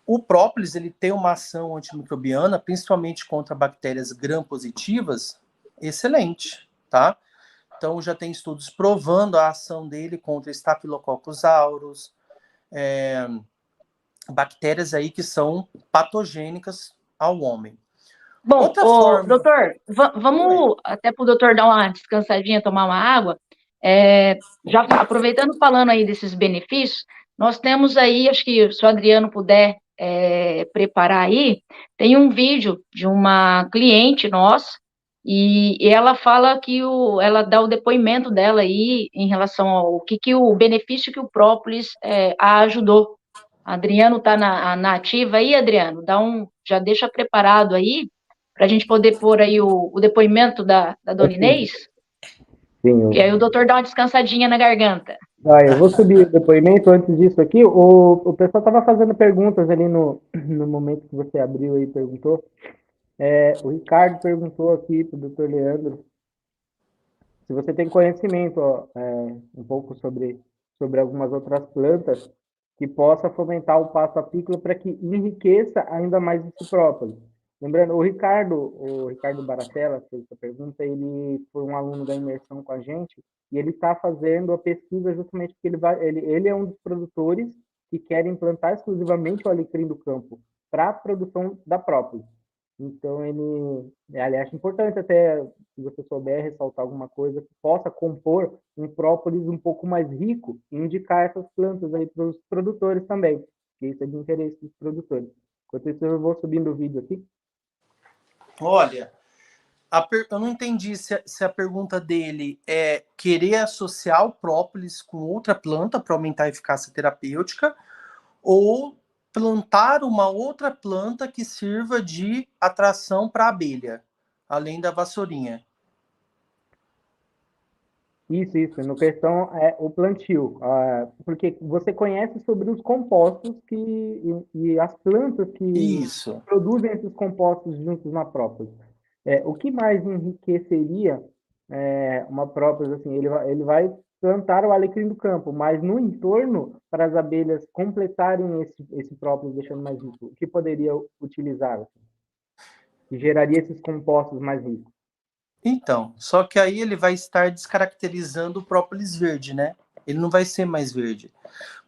O própolis ele tem uma ação antimicrobiana, principalmente contra bactérias gram-positivas, excelente, tá? Então, já tem estudos provando a ação dele contra Staphylococcus aureus, bactérias aí que são patogênicas ao homem. Bom, Outra forma... doutor, vamos até para o doutor dar uma descansadinha, tomar uma água. Já aproveitando, falando aí desses benefícios, nós temos aí, acho que se o Adriano puder preparar aí, tem um vídeo de uma cliente nossa, e ela fala que ela dá o depoimento dela aí em relação ao que o benefício que o própolis a ajudou. Adriano está na ativa aí, Adriano? Já deixa preparado aí, para a gente poder pôr aí o depoimento da dona Inês? Sim. E aí o doutor dá uma descansadinha na garganta. Eu vou subir o depoimento. Antes disso aqui, o pessoal estava fazendo perguntas ali no momento que você abriu aí, perguntou. O Ricardo perguntou aqui para o doutor Leandro se você tem conhecimento um pouco sobre algumas outras plantas que possa fomentar o pasto apícola para que enriqueça ainda mais esse própolis. Lembrando, o Ricardo Baratella fez essa pergunta, ele foi um aluno da imersão com a gente, e ele está fazendo a pesquisa justamente porque ele é um dos produtores que querem implantar exclusivamente o alecrim do campo para a produção da própolis. Então, aliás, acho importante até, se você souber ressaltar alguma coisa que possa compor um própolis um pouco mais rico e indicar essas plantas aí para os produtores também, porque isso é de interesse dos produtores. Enquanto isso, eu vou subindo o vídeo aqui. Olha, eu não entendi se a pergunta dele é querer associar o própolis com outra planta para aumentar a eficácia terapêutica ou plantar uma outra planta que sirva de atração para a abelha, além da vassourinha. Isso. No questão é o plantio, porque você conhece sobre os compostos e as plantas que produzem esses compostos juntos na própolis. O que mais enriqueceria uma própolis, assim, ele vai plantar o alecrim do campo, mas no entorno, para as abelhas completarem esse própolis, deixando mais rico, o que poderia utilizar? Assim, que geraria esses compostos mais ricos? Então, só que aí ele vai estar descaracterizando o própolis verde, né? Ele não vai ser mais verde.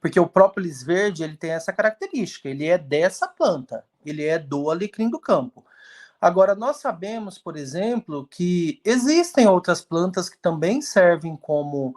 Porque o própolis verde, ele tem essa característica, ele é dessa planta, ele é do alecrim do campo. Agora, nós sabemos, por exemplo, que existem outras plantas que também servem como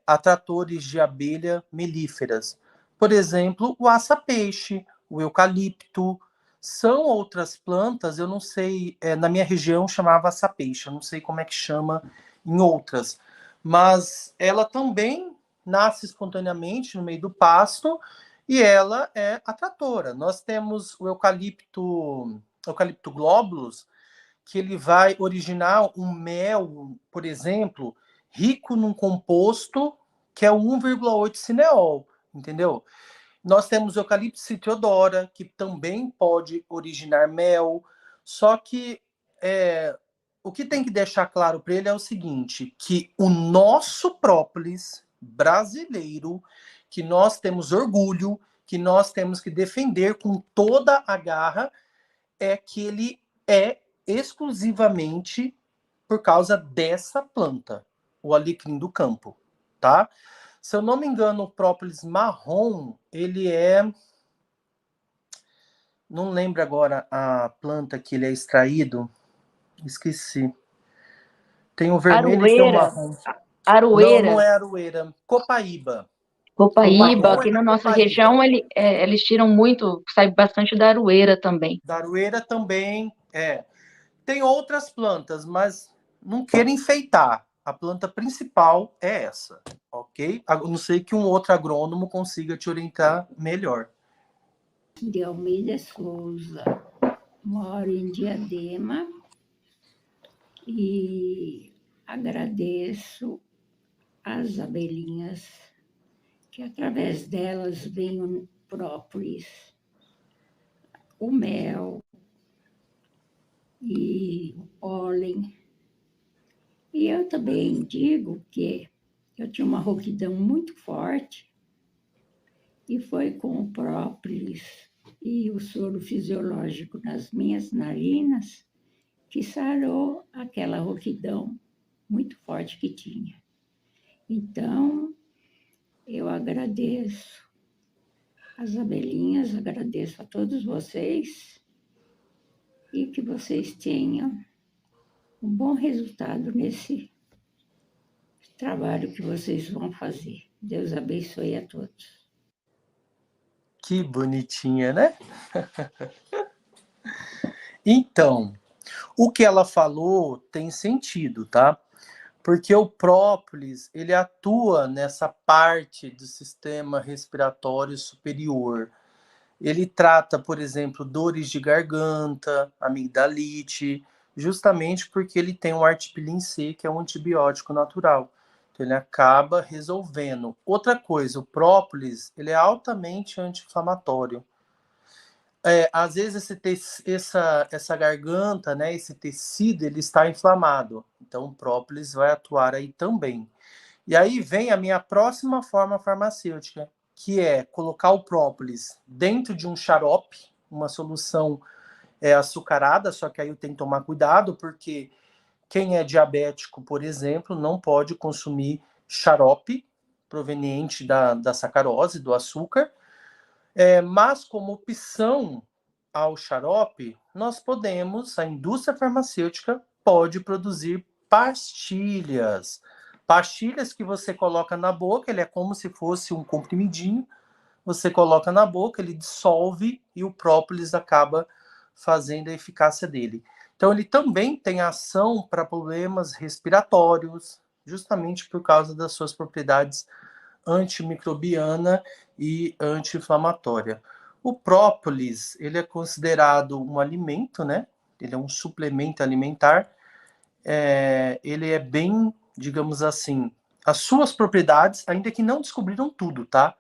atratores de abelha melíferas. Por exemplo, o aça-peixe, o eucalipto, são outras plantas, eu não sei, na minha região chamava aça-peixe, eu não sei como é que chama em outras, mas ela também nasce espontaneamente no meio do pasto e ela é atratora. Nós temos o eucalipto globulus, que ele vai originar um mel, por exemplo, rico num composto que é o 1,8 cineol, entendeu? Nós temos o eucalipto citriodora, que também pode originar mel, só que o que tem que deixar claro para ele é o seguinte, que o nosso própolis brasileiro, que nós temos orgulho, que nós temos que defender com toda a garra, é que ele é exclusivamente por causa dessa planta, o alecrim do campo, tá? Se eu não me engano, o própolis marrom, ele é... Não lembro agora a planta que ele é extraído. Esqueci. Tem o vermelho e tem o marrom. Aroeira. Não é aroeira. Copaíba. Copaíba, aqui na nossa Copaíba. região, eles tiram muito, sai bastante da aroeira também. Da aroeira também, Tem outras plantas, mas não queira enfeitar. A planta principal é essa, ok? A não sei que um outro agrônomo consiga te orientar melhor. De Almeida Souza, moro em Diadema e agradeço às abelhinhas, que através delas vem o própolis, o mel e o pólen. E eu também digo que eu tinha uma rouquidão muito forte e foi com o própolis e o soro fisiológico nas minhas narinas que sarou aquela rouquidão muito forte que tinha. Então, eu agradeço às abelhinhas, agradeço a todos vocês e que vocês tenham um bom resultado nesse trabalho que vocês vão fazer. Deus abençoe a todos. Que bonitinha, né? Então, o que ela falou tem sentido, tá? Porque o própolis, ele atua nessa parte do sistema respiratório superior. Ele trata, por exemplo, dores de garganta, amigdalite, justamente porque ele tem um artipilin C, que é um antibiótico natural. Então, ele acaba resolvendo. Outra coisa, o própolis, ele é altamente anti-inflamatório. Às vezes essa garganta, né, esse tecido, ele está inflamado. Então, o própolis vai atuar aí também. E aí vem a minha próxima forma farmacêutica, que é colocar o própolis dentro de um xarope, uma solução açucarada, só que aí eu tenho que tomar cuidado, porque quem é diabético, por exemplo, não pode consumir xarope proveniente da sacarose, do açúcar, mas como opção ao xarope, nós podemos, a indústria farmacêutica pode produzir pastilhas. Pastilhas que você coloca na boca, ele é como se fosse um comprimidinho, você coloca na boca, ele dissolve e o própolis acaba fazendo a eficácia dele. Então, ele também tem ação para problemas respiratórios, justamente por causa das suas propriedades antimicrobiana e anti-inflamatória. O própolis, ele é considerado um alimento, né? Ele é um suplemento alimentar. Ele é bem, digamos assim, as suas propriedades, ainda que não descobriram tudo, tá?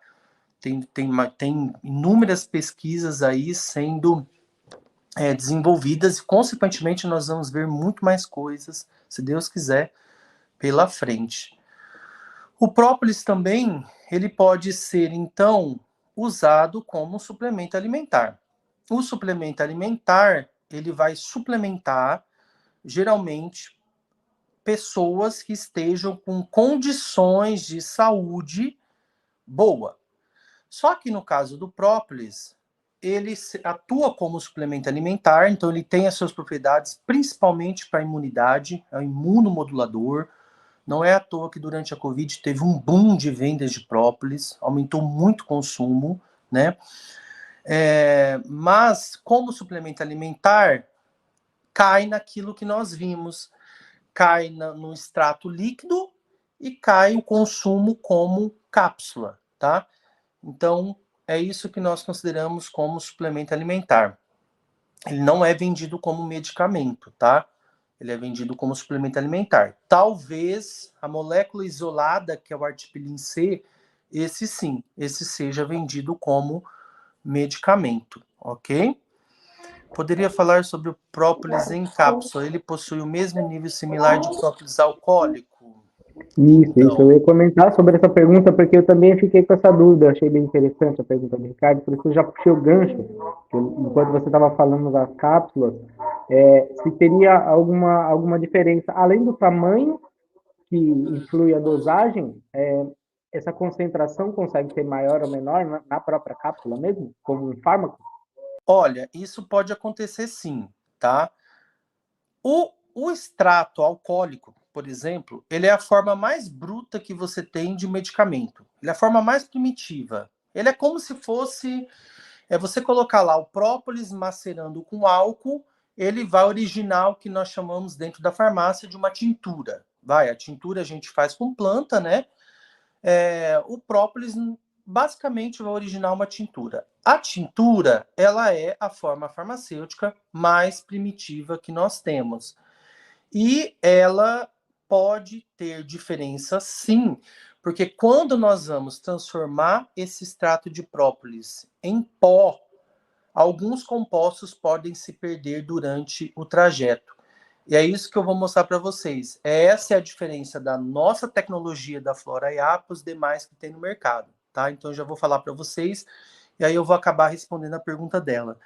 Tem inúmeras pesquisas aí sendo desenvolvidas e, consequentemente, nós vamos ver muito mais coisas, se Deus quiser, pela frente. O própolis também, ele pode ser, então, usado como suplemento alimentar. O suplemento alimentar, ele vai suplementar, geralmente, pessoas que estejam com condições de saúde boa. Só que no caso do própolis, ele atua como suplemento alimentar, então ele tem as suas propriedades principalmente para a imunidade, é um imunomodulador. Não é à toa que durante a Covid teve um boom de vendas de própolis, aumentou muito o consumo, né? Mas como suplemento alimentar, cai naquilo que nós vimos, cai no extrato líquido e cai o consumo como cápsula, tá? Então, é isso que nós consideramos como suplemento alimentar. Ele não é vendido como medicamento, tá? Ele é vendido como suplemento alimentar. Talvez a molécula isolada, que é o artipilin C, esse sim, esse seja vendido como medicamento, ok? Poderia falar sobre o própolis em cápsula. Ele possui o mesmo nível similar de própolis alcoólico? Isso, eu ia comentar sobre essa pergunta, porque eu também fiquei com essa dúvida, achei bem interessante a pergunta do Ricardo, por isso eu já puxei o gancho, enquanto você estava falando das cápsulas, se teria alguma diferença, além do tamanho, que influi a dosagem, essa concentração consegue ser maior ou menor na própria cápsula mesmo, como um fármaco? Olha, isso pode acontecer sim, tá? O extrato alcoólico, por exemplo, ele é a forma mais bruta que você tem de medicamento. Ele é a forma mais primitiva. Ele é como se fosse você colocar lá o própolis macerando com álcool, ele vai originar o que nós chamamos dentro da farmácia de uma tintura. A tintura a gente faz com planta, né? O própolis basicamente vai originar uma tintura. A tintura, ela é a forma farmacêutica mais primitiva que nós temos. E ela pode ter diferença, sim, porque quando nós vamos transformar esse extrato de própolis em pó, alguns compostos podem se perder durante o trajeto. E é isso que eu vou mostrar para vocês. Essa é a diferença da nossa tecnologia da Flora IA para os demais que tem no mercado, tá? Então eu já vou falar para vocês e aí eu vou acabar respondendo a pergunta dela.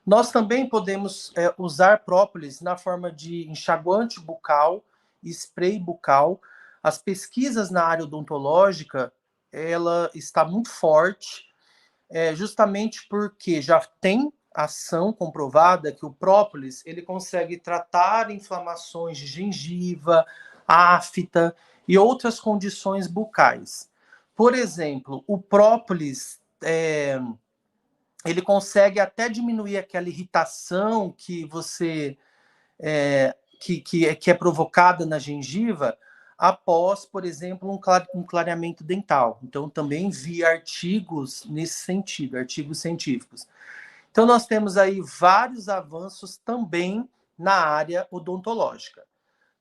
Nós também podemos usar própolis na forma de enxaguante bucal, spray bucal. As pesquisas na área odontológica, ela está muito forte, justamente porque já tem ação comprovada que o própolis ele consegue tratar inflamações de gengiva, afta e outras condições bucais. Por exemplo, o própolis ele consegue até diminuir aquela irritação que você que é provocada na gengiva após, por exemplo, um clareamento dental. Então, também vi artigos nesse sentido, artigos científicos. Então, nós temos aí vários avanços também na área odontológica.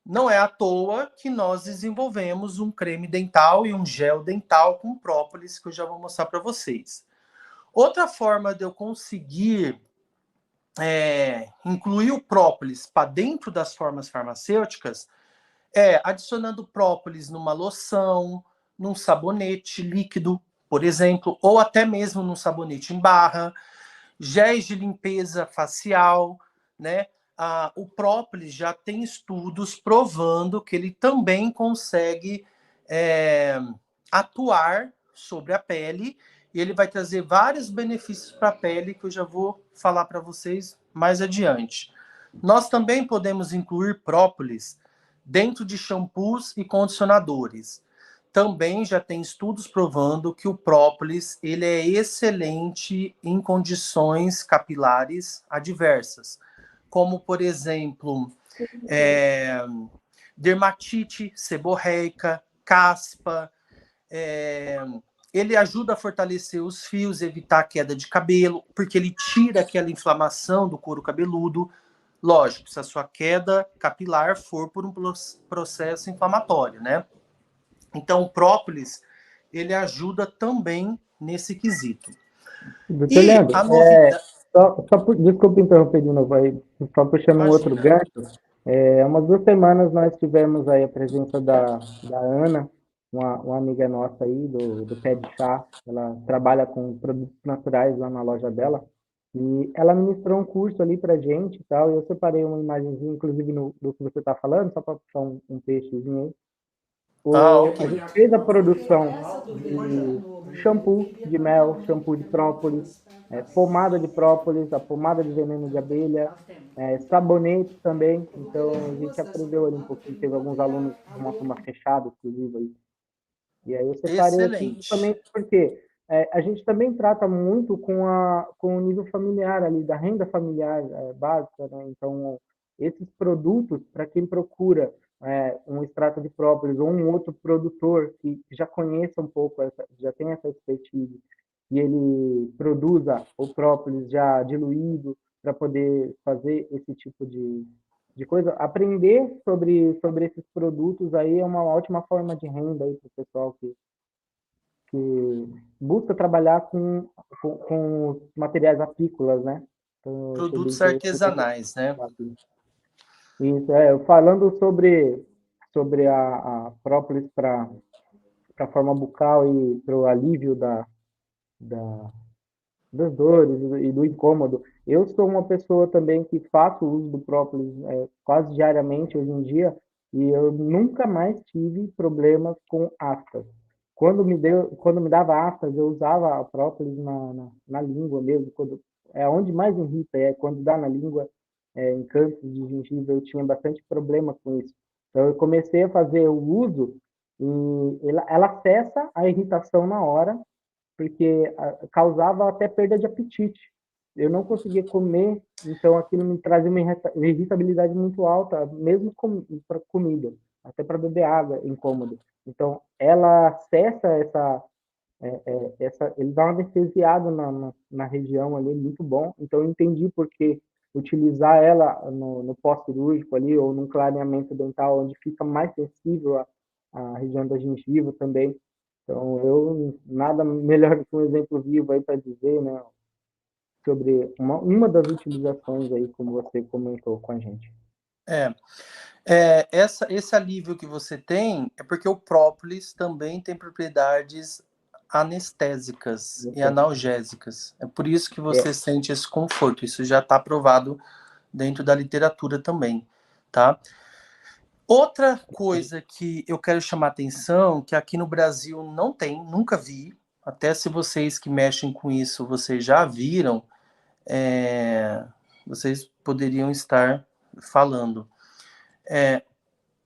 Não é à toa que nós desenvolvemos um creme dental e um gel dental com própolis, que eu já vou mostrar para vocês. Outra forma de eu conseguir incluir o própolis para dentro das formas farmacêuticas adicionando própolis numa loção, num sabonete líquido, por exemplo, ou até mesmo num sabonete em barra, géis de limpeza facial, né? O própolis já tem estudos provando que ele também consegue atuar sobre a pele e ele vai trazer vários benefícios para a pele que eu já vou falar para vocês mais adiante. Nós também podemos incluir própolis dentro de shampoos e condicionadores. Também já tem estudos provando que o própolis ele é excelente em condições capilares adversas, como, por exemplo, dermatite seborreica, caspa. Ele ajuda a fortalecer os fios, evitar a queda de cabelo, porque ele tira aquela inflamação do couro cabeludo. Lógico, se a sua queda capilar for por um processo inflamatório, né? Então, o própolis, ele ajuda também nesse quesito. Doutor Leandro, desculpa interromper de novo aí, só puxando um outro gancho. Umas 2 semanas nós tivemos aí a presença da Ana, uma amiga nossa aí, do Pé de Chá. Ela trabalha com produtos naturais lá na loja dela. E ela ministrou um curso ali pra gente e tal, e eu separei uma imagenzinha, inclusive do que você está falando, só para puxar um peixezinho aí. Okay. A gente fez a produção de shampoo de mel, shampoo de própolis, pomada de própolis, a pomada de veneno de abelha, sabonete também. Então, a gente aprendeu ali um pouquinho, teve alguns alunos de uma turma fechada, inclusive, aí. E aí eu separei aqui justamente porque a gente também trata muito com o nível familiar ali, da renda familiar básica, né? Então, esses produtos, para quem procura um extrato de própolis ou um outro produtor que já conheça um pouco, já tem essa expertise, e ele produza o própolis já diluído para poder fazer esse tipo de coisa, aprender sobre esses produtos aí é uma ótima forma de renda aí para o pessoal que busca trabalhar com os materiais apícolas, né? Então, produtos artesanais, né? Isso, falando sobre a própolis para a forma bucal e para o alívio das dores e do incômodo. Eu sou uma pessoa também que faço uso do própolis quase diariamente hoje em dia e eu nunca mais tive problemas com aftas. Quando me dava aftas, eu usava a própolis na língua mesmo, onde mais irrita, quando dá na língua, em cantos de gengiva, eu tinha bastante problema com isso. Então, eu comecei a fazer o uso e ela cessa a irritação na hora, porque causava até perda de apetite. Eu não conseguia comer, então aquilo me trazia uma irritabilidade muito alta, mesmo para comida, até para beber água, incômodo. Então, ela cessa ele dá uma anestesiada na região ali, muito bom. Então, eu entendi porque utilizar ela no pós-cirúrgico ali, ou num clareamento dental, onde fica mais sensível a região da gengiva também. Então, nada melhor do que um exemplo vivo aí para dizer, né, sobre uma das utilizações aí, como você comentou com a gente. Esse alívio que você tem é porque o própolis também tem propriedades anestésicas e analgésicas. É por isso que você sente esse conforto. Isso já está provado dentro da literatura também, tá? Outra coisa que eu quero chamar a atenção, que aqui no Brasil não tem, nunca vi, até se vocês que mexem com isso, vocês já viram, vocês poderiam estar falando.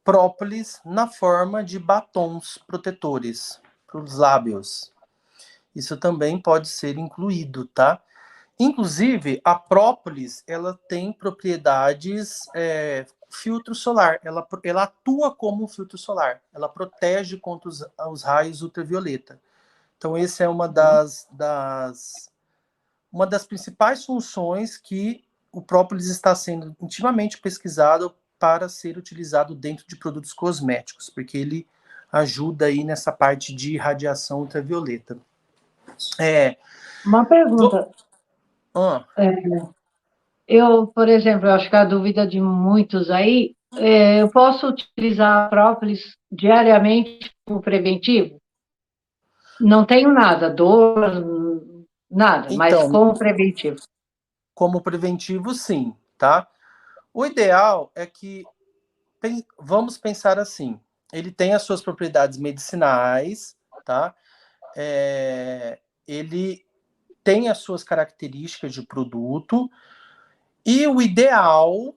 Própolis na forma de batons protetores para os lábios. Isso também pode ser incluído, tá? Inclusive, a própolis, ela tem propriedades filtro solar. Ela atua como um filtro solar. Ela protege contra os raios ultravioleta. Então, essa é uma das principais funções que o própolis está sendo intimamente pesquisado para ser utilizado dentro de produtos cosméticos, porque ele ajuda aí nessa parte de radiação ultravioleta. Uma pergunta. Eu, por exemplo, acho que a dúvida de muitos aí, eu posso utilizar a própolis diariamente como preventivo? Não tenho nada, dor, nada, então, mas como preventivo. Como preventivo, sim, tá? O ideal é que, vamos pensar assim, ele tem as suas propriedades medicinais, tá? Ele tem as suas características de produto, e o ideal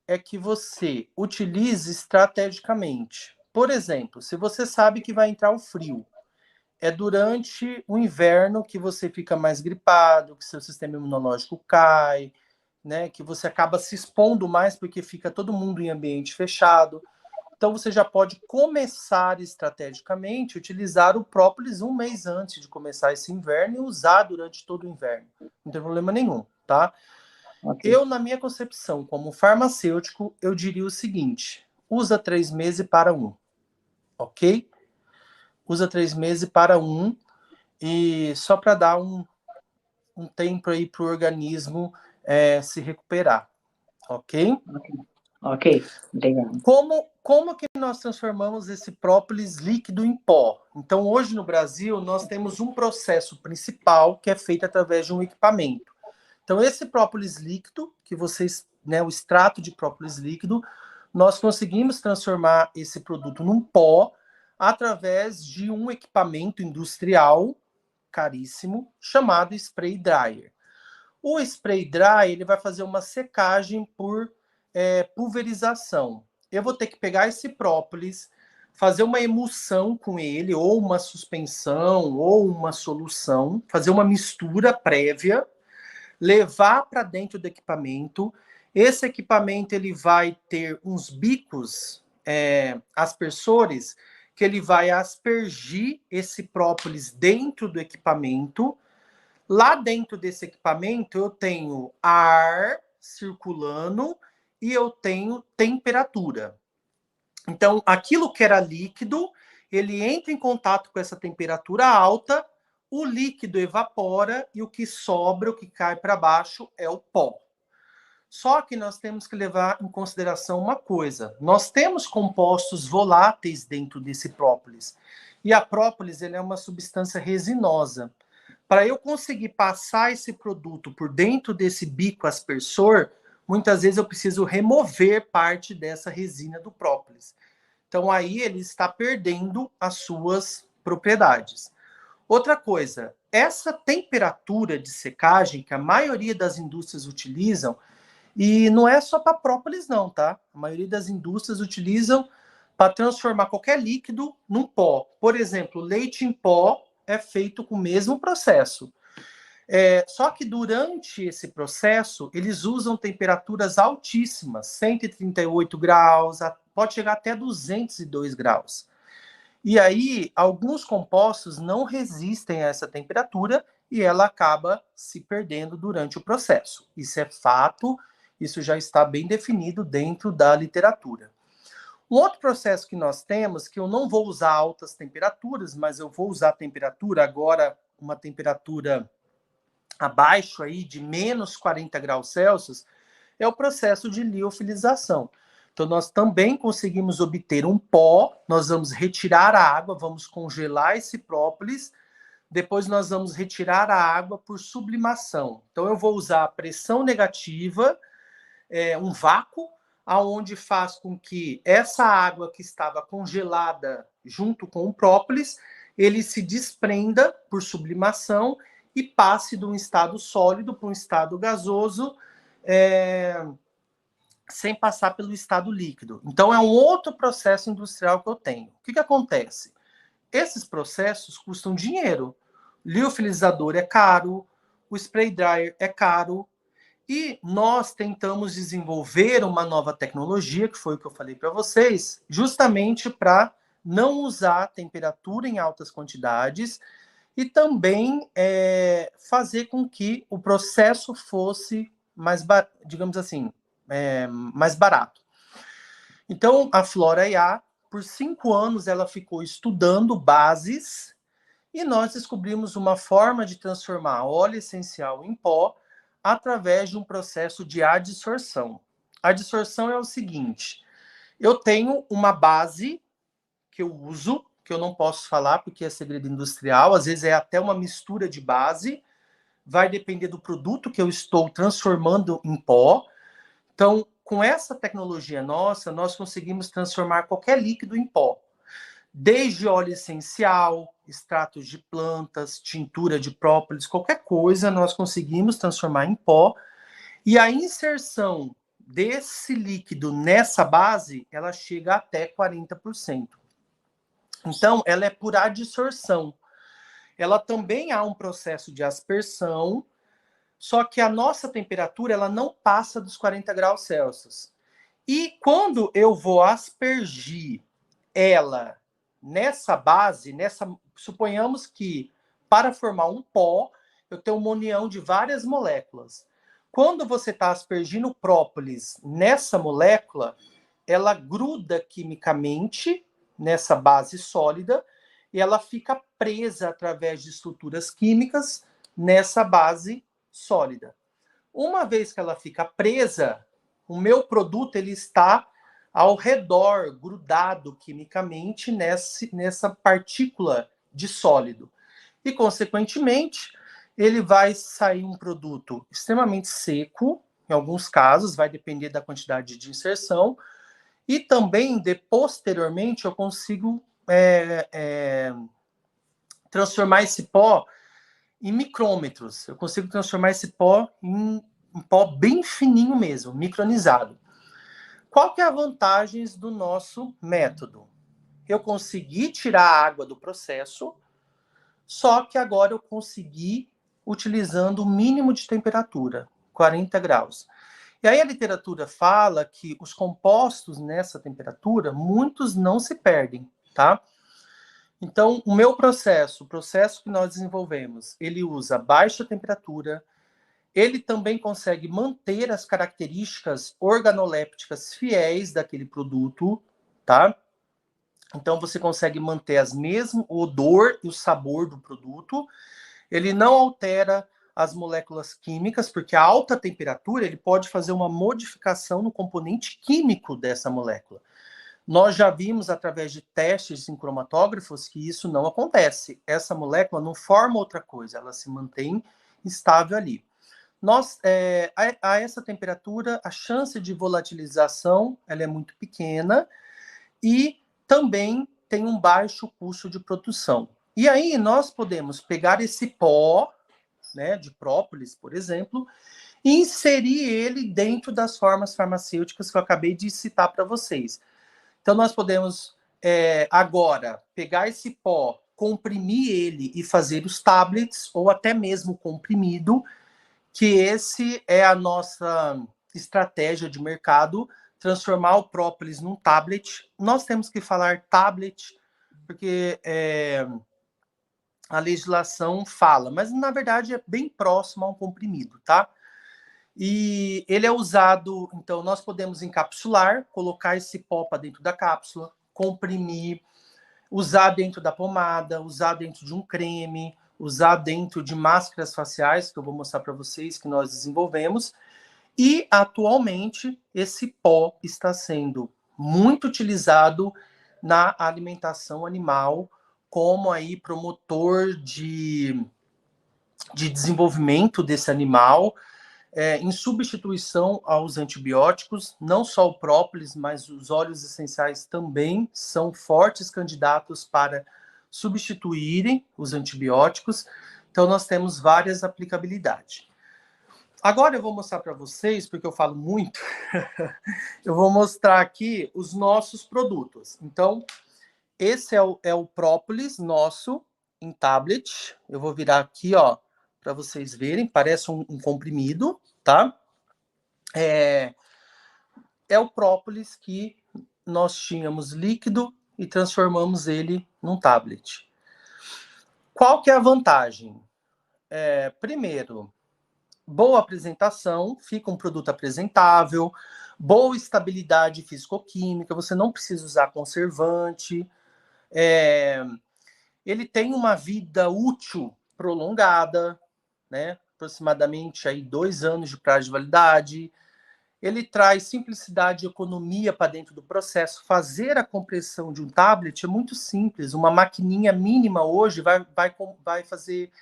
é que você utilize estrategicamente. Por exemplo, se você sabe que vai entrar o frio, é durante o inverno que você fica mais gripado, que seu sistema imunológico cai, né, que você acaba se expondo mais porque fica todo mundo em ambiente fechado. Então, você já pode começar estrategicamente, utilizar o própolis um mês antes de começar esse inverno e usar durante todo o inverno. Não tem problema nenhum, tá? Okay. Eu, na minha concepção, como farmacêutico, eu diria o seguinte: usa 3 meses para 1, ok? Usa 3 meses para 1, e só para dar um tempo aí para o organismo se recuperar, ok? Ok, obrigado. Como que nós transformamos esse própolis líquido em pó? Então, hoje no Brasil, nós temos um processo principal que é feito através de um equipamento. Então, esse própolis líquido, que vocês, né, o extrato de própolis líquido, nós conseguimos transformar esse produto num pó através de um equipamento industrial caríssimo chamado spray dryer. O spray dryer ele vai fazer uma secagem por pulverização. Eu vou ter que pegar esse própolis, fazer uma emulsão com ele, ou uma suspensão, ou uma solução, fazer uma mistura prévia, levar para dentro do equipamento. Esse equipamento ele vai ter uns bicos aspersores que ele vai aspergir esse própolis dentro do equipamento. Lá dentro desse equipamento eu tenho ar circulando e eu tenho temperatura. Então, aquilo que era líquido, ele entra em contato com essa temperatura alta, o líquido evapora e o que sobra, o que cai para baixo é o pó. Só que nós temos que levar em consideração uma coisa. Nós temos compostos voláteis dentro desse própolis. E a própolis ele é uma substância resinosa. Para eu conseguir passar esse produto por dentro desse bico aspersor, muitas vezes eu preciso remover parte dessa resina do própolis. Então, aí ele está perdendo as suas propriedades. Outra coisa, essa temperatura de secagem que a maioria das indústrias utilizam, e não é só para própolis não, tá? A maioria das indústrias utilizam para transformar qualquer líquido num pó. Por exemplo, leite em pó é feito com o mesmo processo. Só que durante esse processo, eles usam temperaturas altíssimas, 138 graus, pode chegar até 202 graus. E aí, alguns compostos não resistem a essa temperatura e ela acaba se perdendo durante o processo. Isso é fato, isso já está bem definido dentro da literatura. Um outro processo que nós temos, que eu não vou usar altas temperaturas, mas eu vou usar a temperatura agora, uma temperatura abaixo aí de menos 40 graus Celsius, é o processo de liofilização. Então, nós também conseguimos obter um pó, nós vamos retirar a água, vamos congelar esse própolis, depois nós vamos retirar a água por sublimação. Então, eu vou usar a pressão negativa, um vácuo, aonde faz com que essa água que estava congelada junto com o própolis, ele se desprenda por sublimação e passe de um estado sólido para um estado gasoso, sem passar pelo estado líquido. Então, é um outro processo industrial que eu tenho. O que acontece? Esses processos custam dinheiro. O liofilizador é caro, o spray dryer é caro, e nós tentamos desenvolver uma nova tecnologia, que foi o que eu falei para vocês, justamente para não usar temperatura em altas quantidades e também fazer com que o processo fosse mais, digamos assim, mais barato. Então, a Flora IA, por 5 anos, ela ficou estudando bases e nós descobrimos uma forma de transformar óleo essencial em pó através de um processo de adsorção. A adsorção é o seguinte: eu tenho uma base que eu uso, que eu não posso falar porque é segredo industrial, às vezes é até uma mistura de base, vai depender do produto que eu estou transformando em pó. Então, com essa tecnologia nossa, nós conseguimos transformar qualquer líquido em pó. Desde óleo essencial, extratos de plantas, tintura de própolis, qualquer coisa nós conseguimos transformar em pó. E a inserção desse líquido nessa base, ela chega até 40%. Então, ela é por adsorção. Ela também há um processo de aspersão, só que a nossa temperatura ela não passa dos 40 graus Celsius. E quando eu vou aspergir ela nessa base, suponhamos que para formar um pó, eu tenho uma união de várias moléculas. Quando você está aspergindo própolis nessa molécula, ela gruda quimicamente nessa base sólida e ela fica presa através de estruturas químicas nessa base sólida. Uma vez que ela fica presa, o meu produto ele está ao redor, grudado quimicamente nessa partícula de sólido. E, consequentemente, ele vai sair um produto extremamente seco, em alguns casos, vai depender da quantidade de inserção, e também, posteriormente, eu consigo transformar esse pó em micrômetros. Eu consigo transformar esse pó em um pó bem fininho mesmo, micronizado. Qual que é a vantagem do nosso método? Eu consegui tirar a água do processo, só que agora eu consegui utilizando o mínimo de temperatura, 40 graus. E aí a literatura fala que os compostos nessa temperatura, muitos não se perdem, tá? Então, o meu processo, o processo que nós desenvolvemos, ele usa baixa temperatura, ele também consegue manter as características organolépticas fiéis daquele produto, tá? Então, você consegue manter as mesmas, o odor e o sabor do produto. Ele não altera as moléculas químicas, porque a alta temperatura ele pode fazer uma modificação no componente químico dessa molécula. Nós já vimos, através de testes em cromatógrafos, que isso não acontece. Essa molécula não forma outra coisa, ela se mantém estável ali. A essa temperatura, a chance de volatilização ela é muito pequena e também tem um baixo custo de produção. E aí nós podemos pegar esse pó, né, de própolis, por exemplo, e inserir ele dentro das formas farmacêuticas que eu acabei de citar para vocês. Então, nós podemos agora pegar esse pó, comprimir ele e fazer os tablets, ou até mesmo comprimido, que esse é a nossa estratégia de mercado, transformar o própolis num tablet. Nós temos que falar tablet, porque a legislação fala, mas na verdade é bem próximo a um comprimido, tá? E ele é usado, então nós podemos encapsular, colocar esse pó para dentro da cápsula, comprimir, usar dentro da pomada, usar dentro de um creme, usar dentro de máscaras faciais, que eu vou mostrar para vocês, que nós desenvolvemos. E, atualmente, esse pó está sendo muito utilizado na alimentação animal, como aí promotor de desenvolvimento desse animal, em substituição aos antibióticos. Não só o própolis, mas os óleos essenciais também são fortes candidatos para substituírem os antibióticos. Então, nós temos várias aplicabilidades. Agora eu vou mostrar para vocês, porque eu falo muito, eu vou mostrar aqui os nossos produtos. Então, esse é o própolis nosso em tablet. Eu vou virar aqui, ó, para vocês verem, parece um comprimido, tá? É o própolis que nós tínhamos líquido e transformamos ele num tablet. Qual que é a vantagem? Primeiro, boa apresentação, fica um produto apresentável, boa estabilidade físico-química, você não precisa usar conservante, ele tem uma vida útil prolongada, né? Aproximadamente aí 2 anos de prazo de validade. Ele traz simplicidade e economia para dentro do processo. Fazer a compressão de um tablet é muito simples. Uma maquininha mínima hoje vai fazer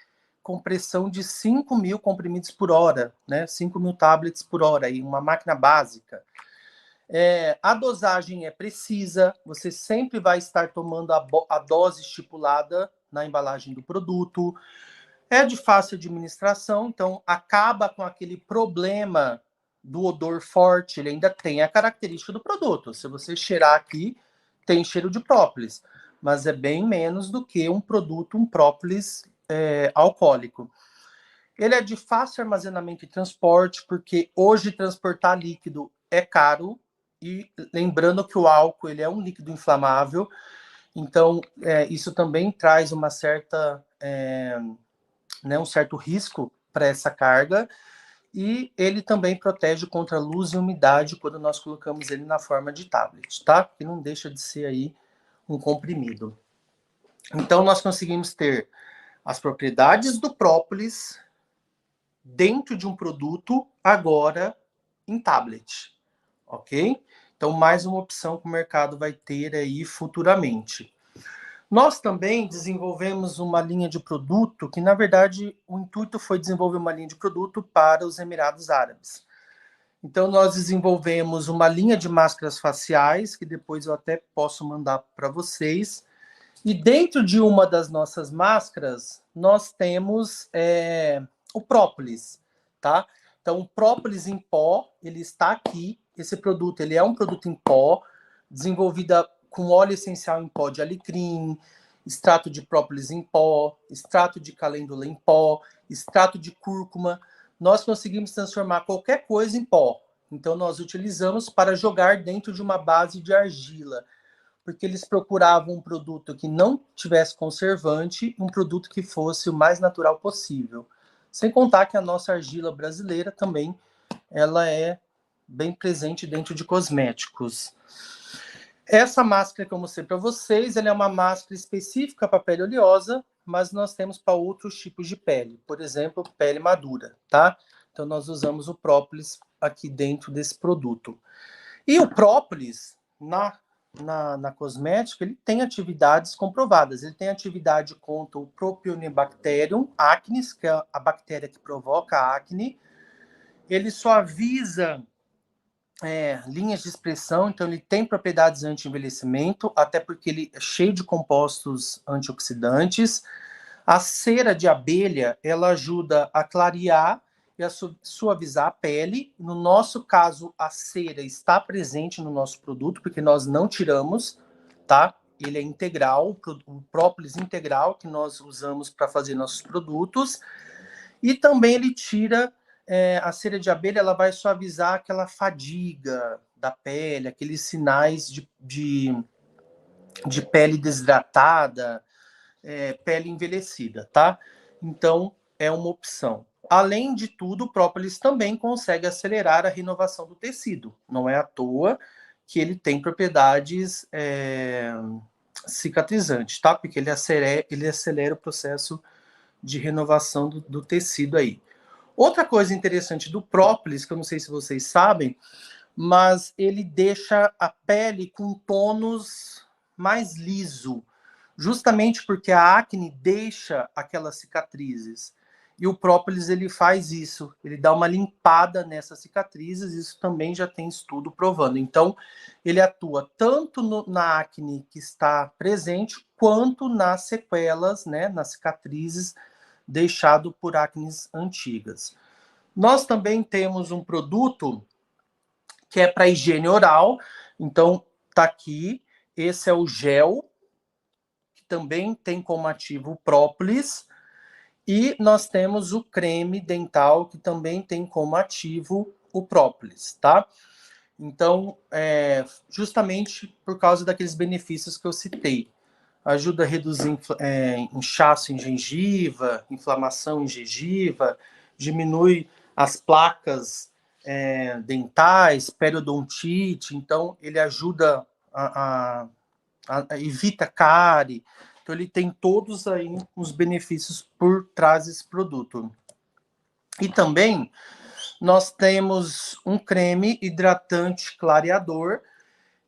compressão de 5.000 comprimidos por hora, né? 5.000 tablets por hora, aí, uma máquina básica. A dosagem é precisa, você sempre vai estar tomando a dose estipulada na embalagem do produto. É de fácil administração, então acaba com aquele problema do odor forte. Ele ainda tem a característica do produto. Se você cheirar aqui, tem cheiro de própolis, mas é bem menos do que um própolis alcoólico. Ele é de fácil armazenamento e transporte, porque hoje transportar líquido é caro, e lembrando que o álcool ele é um líquido inflamável, então isso também traz uma certa, um certo risco para essa carga, e ele também protege contra luz e umidade quando nós colocamos ele na forma de tablet, tá? Que não deixa de ser aí um comprimido. Então nós conseguimos ter as propriedades do própolis dentro de um produto, agora em tablet, ok? Então, mais uma opção que o mercado vai ter aí futuramente. Nós também desenvolvemos uma linha de produto que, na verdade, o intuito foi desenvolver uma linha de produto para os Emirados Árabes. Então, nós desenvolvemos uma linha de máscaras faciais, que depois eu até posso mandar para vocês. E dentro de uma das nossas máscaras, nós temos o própolis, tá? Então, o própolis em pó, ele está aqui. Esse produto, ele é um produto em pó, desenvolvido com óleo essencial em pó de alecrim, extrato de própolis em pó, extrato de calêndula em pó, extrato de cúrcuma. Nós conseguimos transformar qualquer coisa em pó. Então, nós utilizamos para jogar dentro de uma base de argila, porque eles procuravam um produto que não tivesse conservante, um produto que fosse o mais natural possível. Sem contar que a nossa argila brasileira também, ela é bem presente dentro de cosméticos. Essa máscara que eu mostrei para vocês, ela é uma máscara específica para pele oleosa, mas nós temos para outros tipos de pele, por exemplo, pele madura, tá? Então nós usamos o própolis aqui dentro desse produto. E o própolis, na cosmética, ele tem atividades comprovadas. Ele tem atividade contra o Propionibacterium acnes, que é a bactéria que provoca a acne. Ele suaviza linhas de expressão, então ele tem propriedades anti-envelhecimento, até porque ele é cheio de compostos antioxidantes. A cera de abelha, ela ajuda a clarear e suavizar a pele. No nosso caso, a cera está presente no nosso produto, porque nós não tiramos, tá? Ele é integral, o própolis integral que nós usamos para fazer nossos produtos. E também ele tira a cera de abelha, ela vai suavizar aquela fadiga da pele, aqueles sinais de pele desidratada, pele envelhecida, tá? Então, é uma opção. Além de tudo, o própolis também consegue acelerar a renovação do tecido. Não é à toa que ele tem propriedades cicatrizantes, tá? Porque ele acelera o processo de renovação do tecido aí. Outra coisa interessante do própolis, que eu não sei se vocês sabem, mas ele deixa a pele com tônus mais liso, justamente porque a acne deixa aquelas cicatrizes. E o própolis, ele faz isso, ele dá uma limpada nessas cicatrizes, isso também já tem estudo provando. Então, ele atua tanto na acne que está presente, quanto nas sequelas, né, nas cicatrizes deixado por acnes antigas. Nós também temos um produto que é para higiene oral, então tá aqui, esse é o gel, que também tem como ativo o própolis, e nós temos o creme dental, que também tem como ativo o própolis, tá? Então, justamente por causa daqueles benefícios que eu citei. Ajuda a reduzir inchaço em gengiva, inflamação em gengiva, diminui as placas dentais, periodontite, então ele ajuda evita cárie, então ele tem todos aí os benefícios por trás desse produto. E também nós temos um creme hidratante clareador,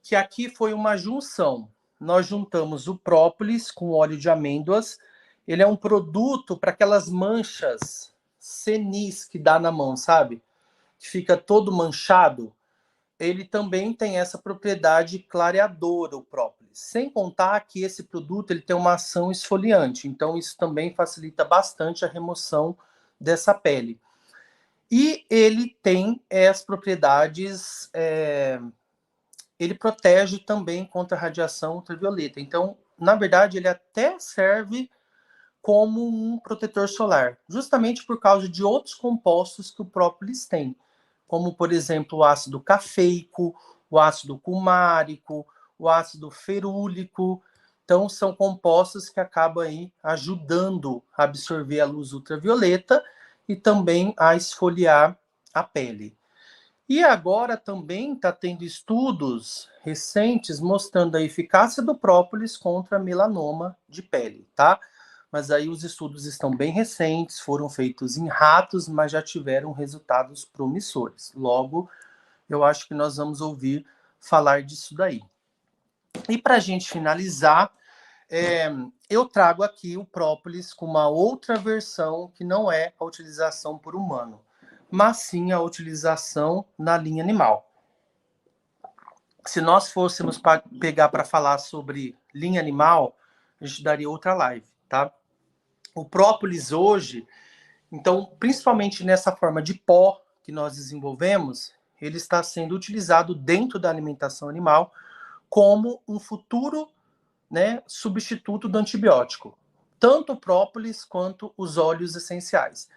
que aqui foi uma junção. Nós juntamos o própolis com óleo de amêndoas. Ele é um produto para aquelas manchas senis que dá na mão, sabe? Que fica todo manchado. Ele também tem essa propriedade clareadora, o própolis. Sem contar que esse produto ele tem uma ação esfoliante. Então, isso também facilita bastante a remoção dessa pele. E ele tem as propriedades... ele protege também contra a radiação ultravioleta. Então, na verdade, ele até serve como um protetor solar, justamente por causa de outros compostos que o própolis tem, como, por exemplo, o ácido cafeico, o ácido cumárico, o ácido ferúlico. Então, são compostos que acabam aí ajudando a absorver a luz ultravioleta e também a esfoliar a pele. E agora também está tendo estudos recentes mostrando a eficácia do própolis contra melanoma de pele, tá? Mas aí os estudos estão bem recentes, foram feitos em ratos, mas já tiveram resultados promissores. Logo, eu acho que nós vamos ouvir falar disso daí. E para a gente finalizar, eu trago aqui o própolis com uma outra versão que não é a utilização por humano, mas sim a utilização na linha animal. Se nós fôssemos pegar para falar sobre linha animal, a gente daria outra live, tá? O própolis hoje, então, principalmente nessa forma de pó que nós desenvolvemos, ele está sendo utilizado dentro da alimentação animal como um futuro, né, substituto do antibiótico. Tanto o própolis quanto os óleos essenciais.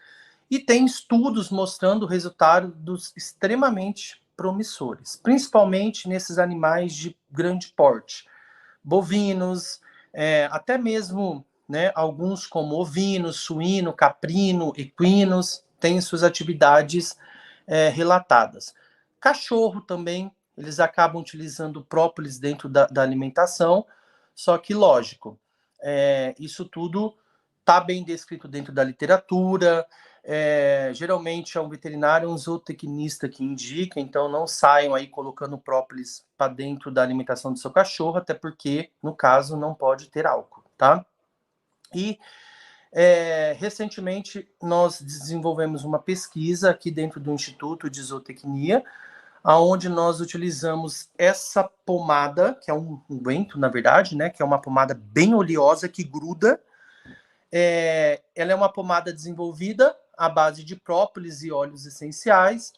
E tem estudos mostrando resultados extremamente promissores, principalmente nesses animais de grande porte, bovinos, até mesmo, né, alguns como ovinos, suíno, caprino, equinos, têm suas atividades relatadas. Cachorro também, eles acabam utilizando própolis dentro da alimentação, só que, lógico, isso tudo está bem descrito dentro da literatura. Geralmente é um veterinário, um zootecnista que indica, então não saiam aí colocando própolis para dentro da alimentação do seu cachorro, até porque, no caso, não pode ter álcool, tá? E recentemente nós desenvolvemos uma pesquisa aqui dentro do Instituto de Zootecnia, onde nós utilizamos essa pomada, que é um unguento, na verdade, né, que é uma pomada bem oleosa que gruda. Ela é uma pomada desenvolvida à base de própolis e óleos essenciais,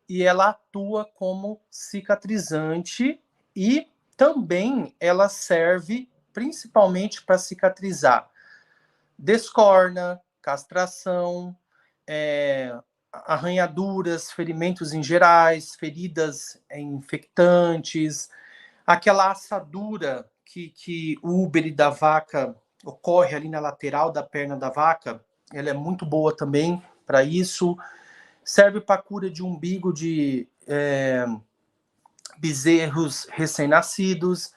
e ela atua como cicatrizante e também ela serve principalmente para cicatrizar descorna, castração, arranhaduras, ferimentos em gerais, feridas infectantes, aquela assadura que o úbere da vaca ocorre ali na lateral da perna da vaca, ela é muito boa também para isso. Serve para cura de umbigo de bezerros recém-nascidos.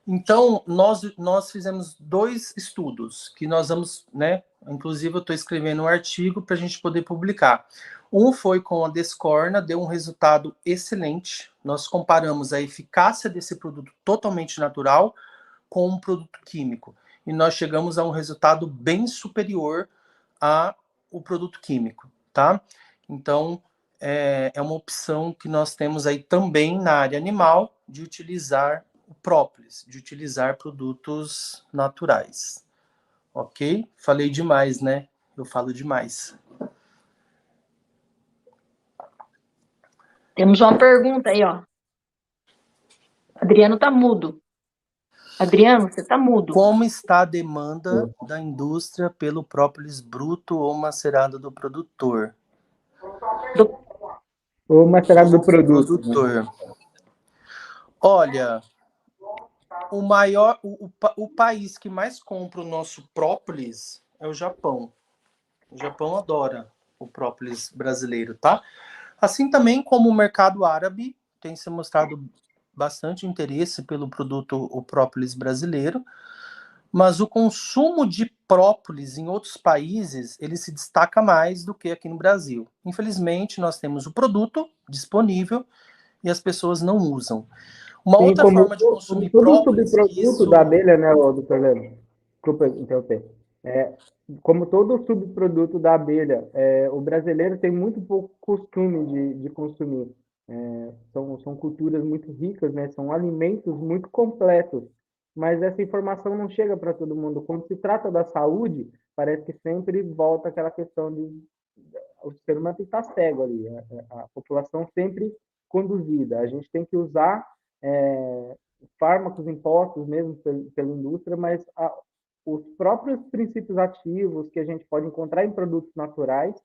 Então, nós fizemos 2 estudos que nós vamos, né? Inclusive, eu estou escrevendo um artigo para a gente poder publicar. Um foi com a Descorna, deu um resultado excelente. Nós comparamos a eficácia desse produto totalmente natural com um produto químico. E nós chegamos a um resultado bem superior ao produto químico, tá? Então, é uma opção que nós temos aí também na área animal de utilizar o própolis, de utilizar produtos naturais. Ok? Falei demais, né? Eu falo demais. Temos uma pergunta aí, ó. Adriano tá mudo. Adriano, você tá mudo. Como está a demanda da indústria pelo própolis bruto ou macerado do produtor? Ou macerado do produto. Né? Olha, o país que mais compra o nosso própolis é o Japão. O Japão adora o própolis brasileiro, tá? Assim também como o mercado árabe tem se mostrado bastante interesse pelo produto, o própolis brasileiro, mas o consumo de própolis em outros países, ele se destaca mais do que aqui no Brasil. Infelizmente, nós temos o produto disponível e as pessoas não usam. Uma outra forma de consumir própolis... Todo subproduto da abelha, né, doutor Leandro? Desculpa interromper. Como todo subproduto da abelha, o brasileiro tem muito pouco costume de consumir. São culturas muito ricas, né? São alimentos muito completos, mas essa informação não chega para todo mundo. Quando se trata da saúde, parece que sempre volta aquela questão de o ser humano tem que estar cego ali, a população sempre conduzida. A gente tem que usar fármacos impostos mesmo pela indústria, mas os próprios princípios ativos que a gente pode encontrar em produtos naturais,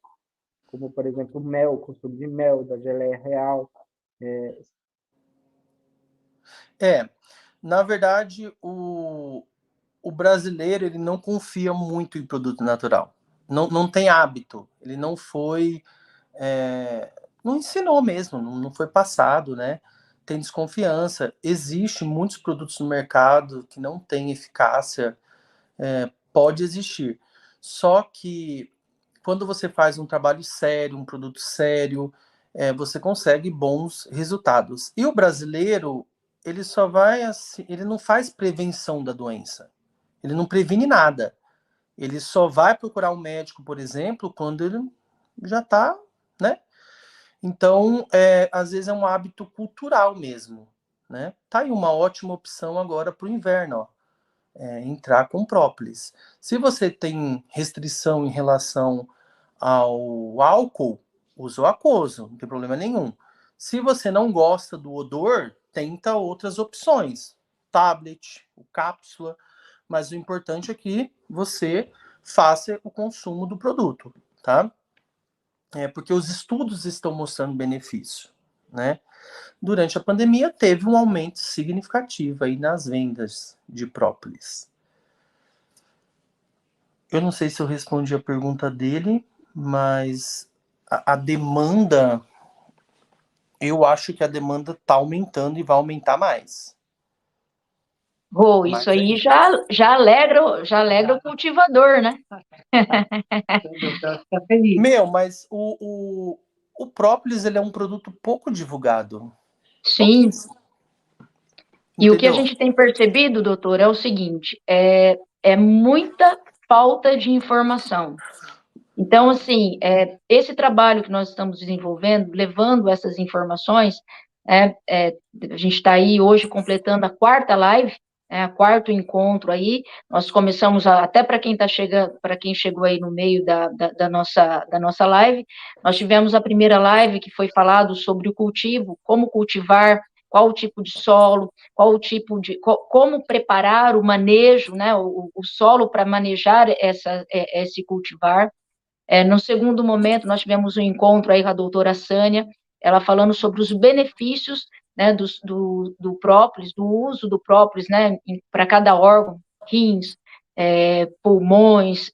como, por exemplo, o mel, o consumo de mel, da geleia real. Na verdade, o brasileiro ele não confia muito em produto natural. Não tem hábito. Ele não foi... não ensinou mesmo, não foi passado, né? Tem desconfiança. Existem muitos produtos no mercado que não têm eficácia. Pode existir. Só que quando você faz um trabalho sério, um produto sério, você consegue bons resultados. E o brasileiro, ele só vai assim, ele não faz prevenção da doença. Ele não previne nada. Ele só vai procurar um médico, por exemplo, quando ele já está, né? Então, às vezes é um hábito cultural mesmo, né? Tá aí uma ótima opção agora para o inverno, ó. Entrar com própolis. Se você tem restrição em relação ao álcool, usa o aquoso, não tem problema nenhum. Se você não gosta do odor, tenta outras opções. Tablet, cápsula, mas o importante é que você faça o consumo do produto, tá? Porque os estudos estão mostrando benefício, né? Durante a pandemia, teve um aumento significativo aí nas vendas de própolis. Eu não sei se eu respondi a pergunta dele, mas a demanda, eu acho que a demanda está aumentando e vai aumentar mais. Isso aí já alegra o cultivador, né? Meu, mas o própolis ele é um produto pouco divulgado. Sim. E o que a gente tem percebido, doutor, é o seguinte, é muita falta de informação. Então, assim, esse trabalho que nós estamos desenvolvendo, levando essas informações, a gente está aí hoje completando a 4ª live, quarto encontro aí. Nós começamos, até para quem está chegando, para quem chegou aí no meio da nossa live, nós tivemos a primeira live que foi falado sobre o cultivo, como cultivar, qual o tipo de solo, como preparar o manejo, né, o solo para manejar esse cultivar. No segundo momento, nós tivemos um encontro aí com a doutora Sânia, ela falando sobre os benefícios, né, do própolis, do uso do própolis, né, para cada órgão, rins, pulmões,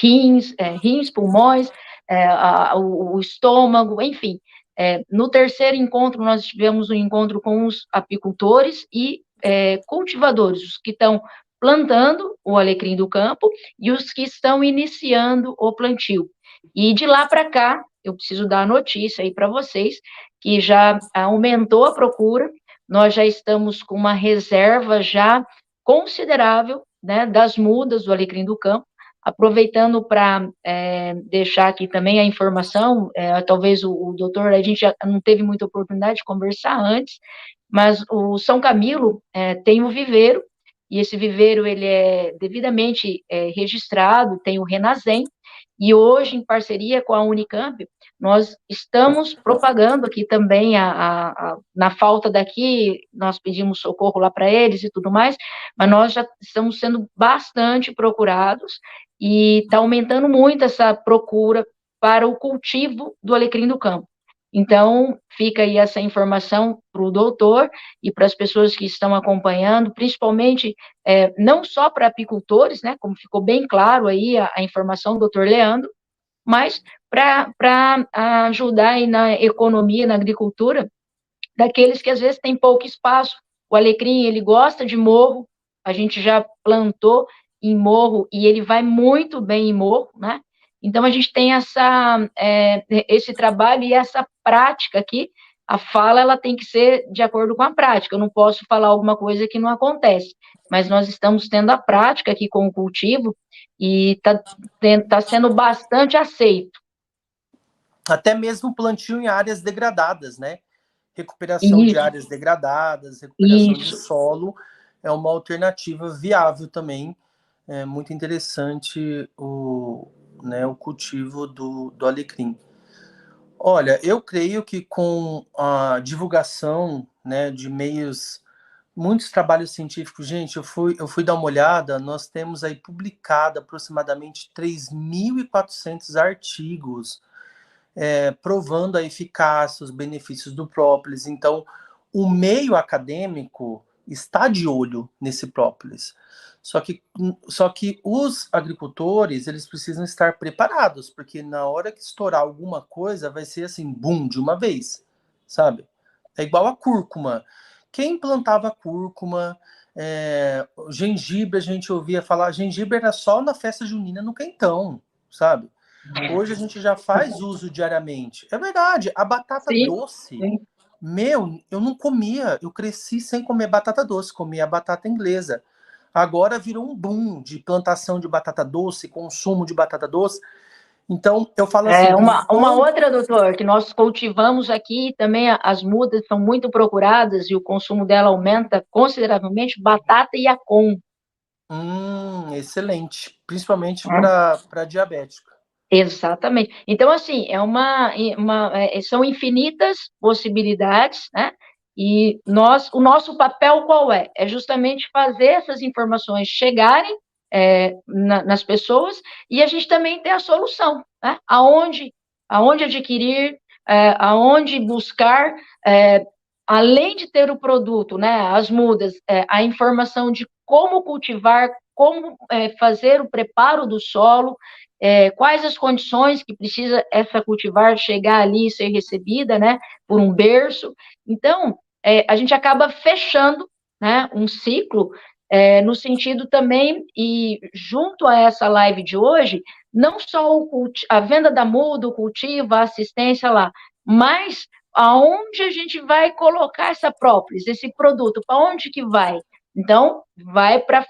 rins, pulmões, o estômago, enfim. No terceiro encontro, nós tivemos um encontro com os apicultores e cultivadores, os que estão plantando o alecrim do campo e os que estão iniciando o plantio. E de lá para cá, eu preciso dar a notícia aí para vocês, que já aumentou a procura, nós já estamos com uma reserva já considerável, né, das mudas do alecrim do campo, aproveitando para deixar aqui também a informação, talvez o doutor, a gente já não teve muita oportunidade de conversar antes, mas o São Camilo tem um viveiro, e esse viveiro ele é devidamente registrado, tem o Renasem, e hoje, em parceria com a Unicamp, nós estamos propagando aqui também, na falta daqui, nós pedimos socorro lá para eles e tudo mais, mas nós já estamos sendo bastante procurados, e está aumentando muito essa procura para o cultivo do alecrim do campo. Então, fica aí essa informação para o doutor e para as pessoas que estão acompanhando, principalmente, não só para apicultores, né, como ficou bem claro aí a informação do doutor Leandro, mas para ajudar aí na economia, na agricultura, daqueles que às vezes têm pouco espaço. O alecrim, ele gosta de morro, a gente já plantou em morro e ele vai muito bem em morro, né? Então, a gente tem esse trabalho e essa prática aqui. A fala, ela tem que ser de acordo com a prática. Eu não posso falar alguma coisa que não acontece, mas nós estamos tendo a prática aqui com o cultivo e está sendo bastante aceito. Até mesmo plantio em áreas degradadas, né? Recuperação de áreas degradadas, recuperação de solo, é uma alternativa viável também. É muito interessante o cultivo do alecrim. Olha, eu creio que com a divulgação, né, de meios, muitos trabalhos científicos, gente, eu fui dar uma olhada, nós temos aí publicado aproximadamente 3.400 artigos provando a eficácia, os benefícios do própolis. Então, o meio acadêmico está de olho nesse própolis. Só que os agricultores, eles precisam estar preparados, porque na hora que estourar alguma coisa, vai ser assim, bum, de uma vez, sabe? É igual a cúrcuma. Quem plantava cúrcuma, gengibre, a gente ouvia falar, gengibre era só na festa junina, no quentão, sabe? Hoje a gente já faz uso diariamente. É verdade, a batata doce, eu não comia, eu cresci sem comer batata doce, comia batata inglesa. Agora virou um boom de plantação de batata doce, consumo de batata doce. Então, eu falo assim... Uma outra, doutor, que nós cultivamos aqui, também as mudas são muito procuradas e o consumo dela aumenta consideravelmente, batata e acon. Excelente, principalmente para diabético. Exatamente. Então, assim, são infinitas possibilidades, né? E o nosso papel qual é? É justamente fazer essas informações chegarem nas pessoas e a gente também ter a solução, né? Aonde adquirir, aonde buscar, além de ter o produto, né? As mudas, a informação de como cultivar, como fazer o preparo do solo, quais as condições que precisa essa cultivar chegar ali e ser recebida, né, por um berço. Então, a gente acaba fechando, né, um ciclo, no sentido também, e junto a essa live de hoje, não só a venda da muda, o cultivo, a assistência lá, mas aonde a gente vai colocar essa própolis, esse produto, para onde que vai? Então, vai para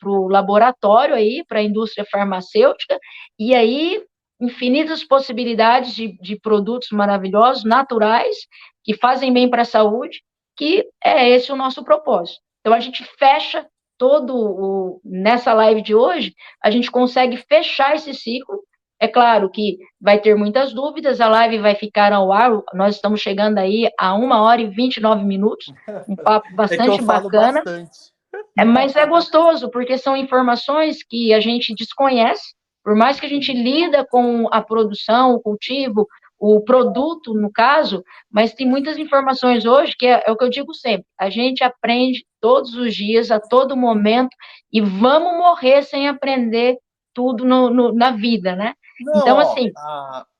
o laboratório aí, para a indústria farmacêutica, e aí infinitas possibilidades de produtos maravilhosos, naturais, que fazem bem para a saúde, que é esse o nosso propósito. Então, a gente fecha nessa live de hoje, a gente consegue fechar esse ciclo. É claro que vai ter muitas dúvidas, a live vai ficar ao ar, nós estamos chegando aí a 1h e 29 minutos, um papo bastante é que eu falo bacana. Bastante. Mas é gostoso, porque são informações que a gente desconhece, por mais que a gente lida com a produção, o cultivo, o produto, no caso, mas tem muitas informações hoje, que é o que eu digo sempre, a gente aprende todos os dias, a todo momento, e vamos morrer sem aprender tudo na vida, né? Não, então, assim...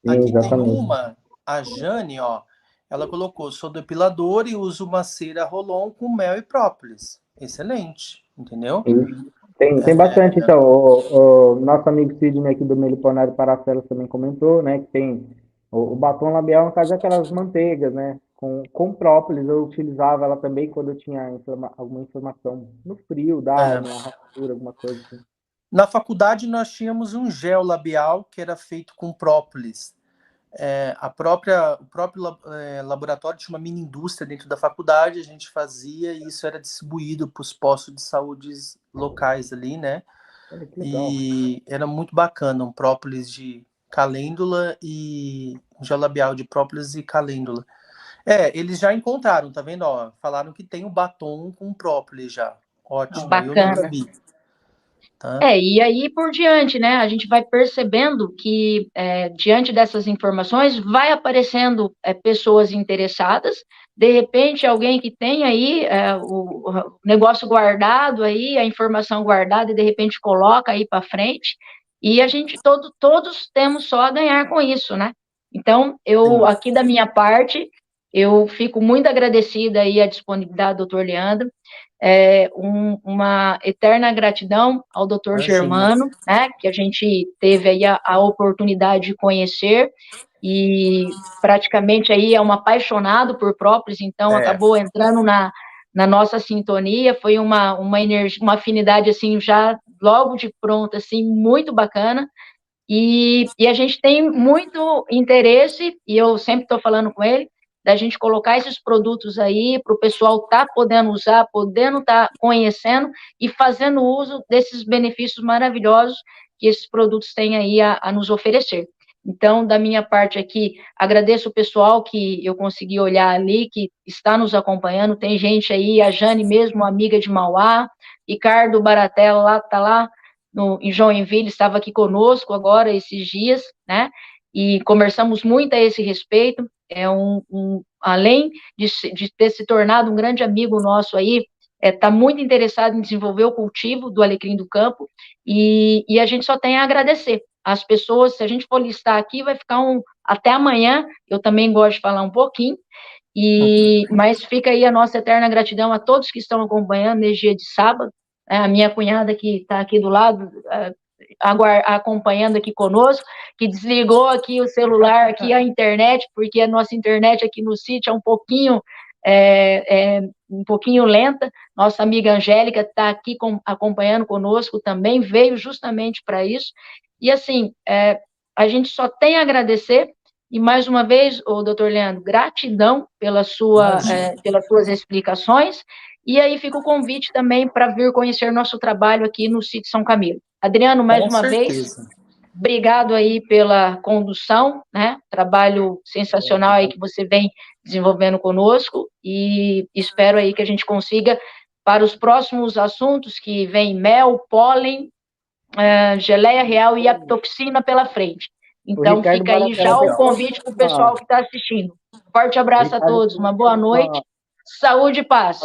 aqui tem uma, a Jane, ó, ela colocou, sou depiladora e uso uma cera Rolon com mel e própolis. Excelente, entendeu? Tem bastante, então. O nosso amigo Sidney aqui do Meliponário Paracelas também comentou, né, que tem o batom labial, no caso, é aquelas manteigas, né, com própolis. Eu utilizava ela também quando eu tinha alguma inflamação no frio, uma raspadura, alguma coisa assim. Na faculdade, nós tínhamos um gel labial que era feito com própolis. O próprio laboratório tinha uma mini indústria dentro da faculdade, a gente fazia e isso era distribuído para os postos de saúde locais ali, né? E era muito bacana, um própolis de calêndula e um gel labial de própolis e calêndula. Eles já encontraram, tá vendo? Ó, falaram que tem um batom com própolis já. Ótimo, bacana. eu nunca vi. Tá? E aí por diante, né? A gente vai percebendo que, diante dessas informações, vai aparecendo pessoas interessadas, de repente, alguém que tem aí o negócio guardado, aí, a informação guardada, e de repente coloca aí para frente, e a gente todos temos só a ganhar com isso, né? Então, eu, aqui da minha parte, eu fico muito agradecida aí à disponibilidade do Dr. Leandro, uma eterna gratidão ao Dr. Germano, né, que a gente teve aí a oportunidade de conhecer, e praticamente aí é um apaixonado por própolis, então acabou entrando na nossa sintonia, foi uma energia, uma afinidade, assim, já logo de pronto, assim, muito bacana, e a gente tem muito interesse, e eu sempre estou falando com ele, da gente colocar esses produtos aí para o pessoal estar podendo usar, podendo estar conhecendo e fazendo uso desses benefícios maravilhosos que esses produtos têm aí a nos oferecer. Então, da minha parte aqui, agradeço o pessoal que eu consegui olhar ali, que está nos acompanhando, tem gente aí, a Jane mesmo, amiga de Mauá, Ricardo Baratella está lá em Joinville, estava aqui conosco agora, esses dias, né, e conversamos muito a esse respeito, além de ter se tornado um grande amigo nosso aí, está muito interessado em desenvolver o cultivo do alecrim do campo, e a gente só tem a agradecer. As pessoas, se a gente for listar aqui, vai ficar até amanhã, eu também gosto de falar um pouquinho, mas fica aí a nossa eterna gratidão a todos que estão acompanhando nesse dia de sábado, a minha cunhada que está aqui do lado, acompanhando aqui conosco, que desligou aqui o celular, aqui a internet, porque a nossa internet aqui no sítio é um pouquinho lenta. Nossa amiga Angélica está aqui acompanhando conosco também, veio justamente para isso. E assim, a gente só tem a agradecer, e mais uma vez, o doutor Leandro, gratidão pelas suas explicações, e aí fica o convite também para vir conhecer nosso trabalho aqui no sítio São Camilo. Adriano, mais uma vez, obrigado aí pela condução, né? Trabalho sensacional aí que você vem desenvolvendo conosco, e espero aí que a gente consiga, para os próximos assuntos que vem mel, pólen, geleia real e aptoxina pela frente. Então, fica aí já o convite para o pessoal que está assistindo. Forte abraço a todos, uma boa noite, saúde e paz.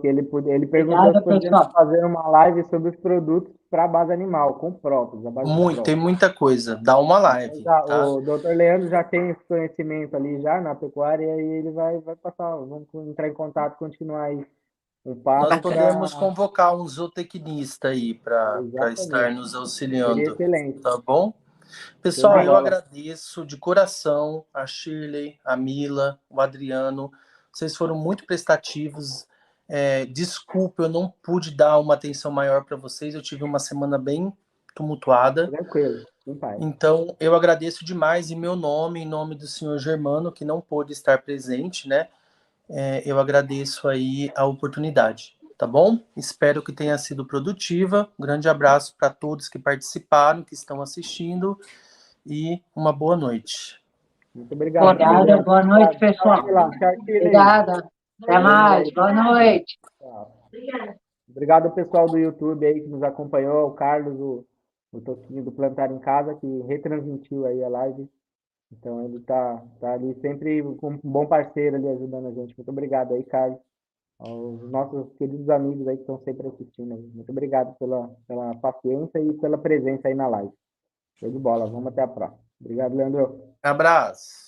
Ele perguntou se podemos fazer uma live sobre os produtos para a base animal, com própolis. Tem muita coisa, dá uma live. Tá? O doutor Leandro já tem esse conhecimento ali já na pecuária, e aí ele vai passar, vamos entrar em contato, continuar aí um papo. Nós podemos convocar um zootecnista aí para estar nos auxiliando. Seria excelente. Tá bom? Pessoal, eu agradeço de coração a Shirley, a Mila, o Adriano. Vocês foram muito prestativos. Desculpa, eu não pude dar uma atenção maior para vocês. Eu tive uma semana bem tumultuada. Tranquilo. Então, eu agradeço demais em meu nome, em nome do senhor Germano, que não pôde estar presente, né? eu agradeço aí a oportunidade, tá bom? Espero que tenha sido produtiva. Um grande abraço para todos que participaram, que estão assistindo, e uma boa noite. Muito obrigado. Obrigada, boa noite, pessoal. Obrigada. Até mais, boa noite. Obrigado, pessoal do YouTube aí que nos acompanhou, o Carlos, o Toquinho do Plantar em Casa, que retransmitiu aí a live. Então, ele tá ali sempre com um bom parceiro ali ajudando a gente. Muito obrigado aí, Carlos. Aos nossos queridos amigos aí que estão sempre assistindo aí. Muito obrigado pela paciência e pela presença aí na live. Show de bola. Vamos até a próxima. Obrigado, Leandro. Abraço.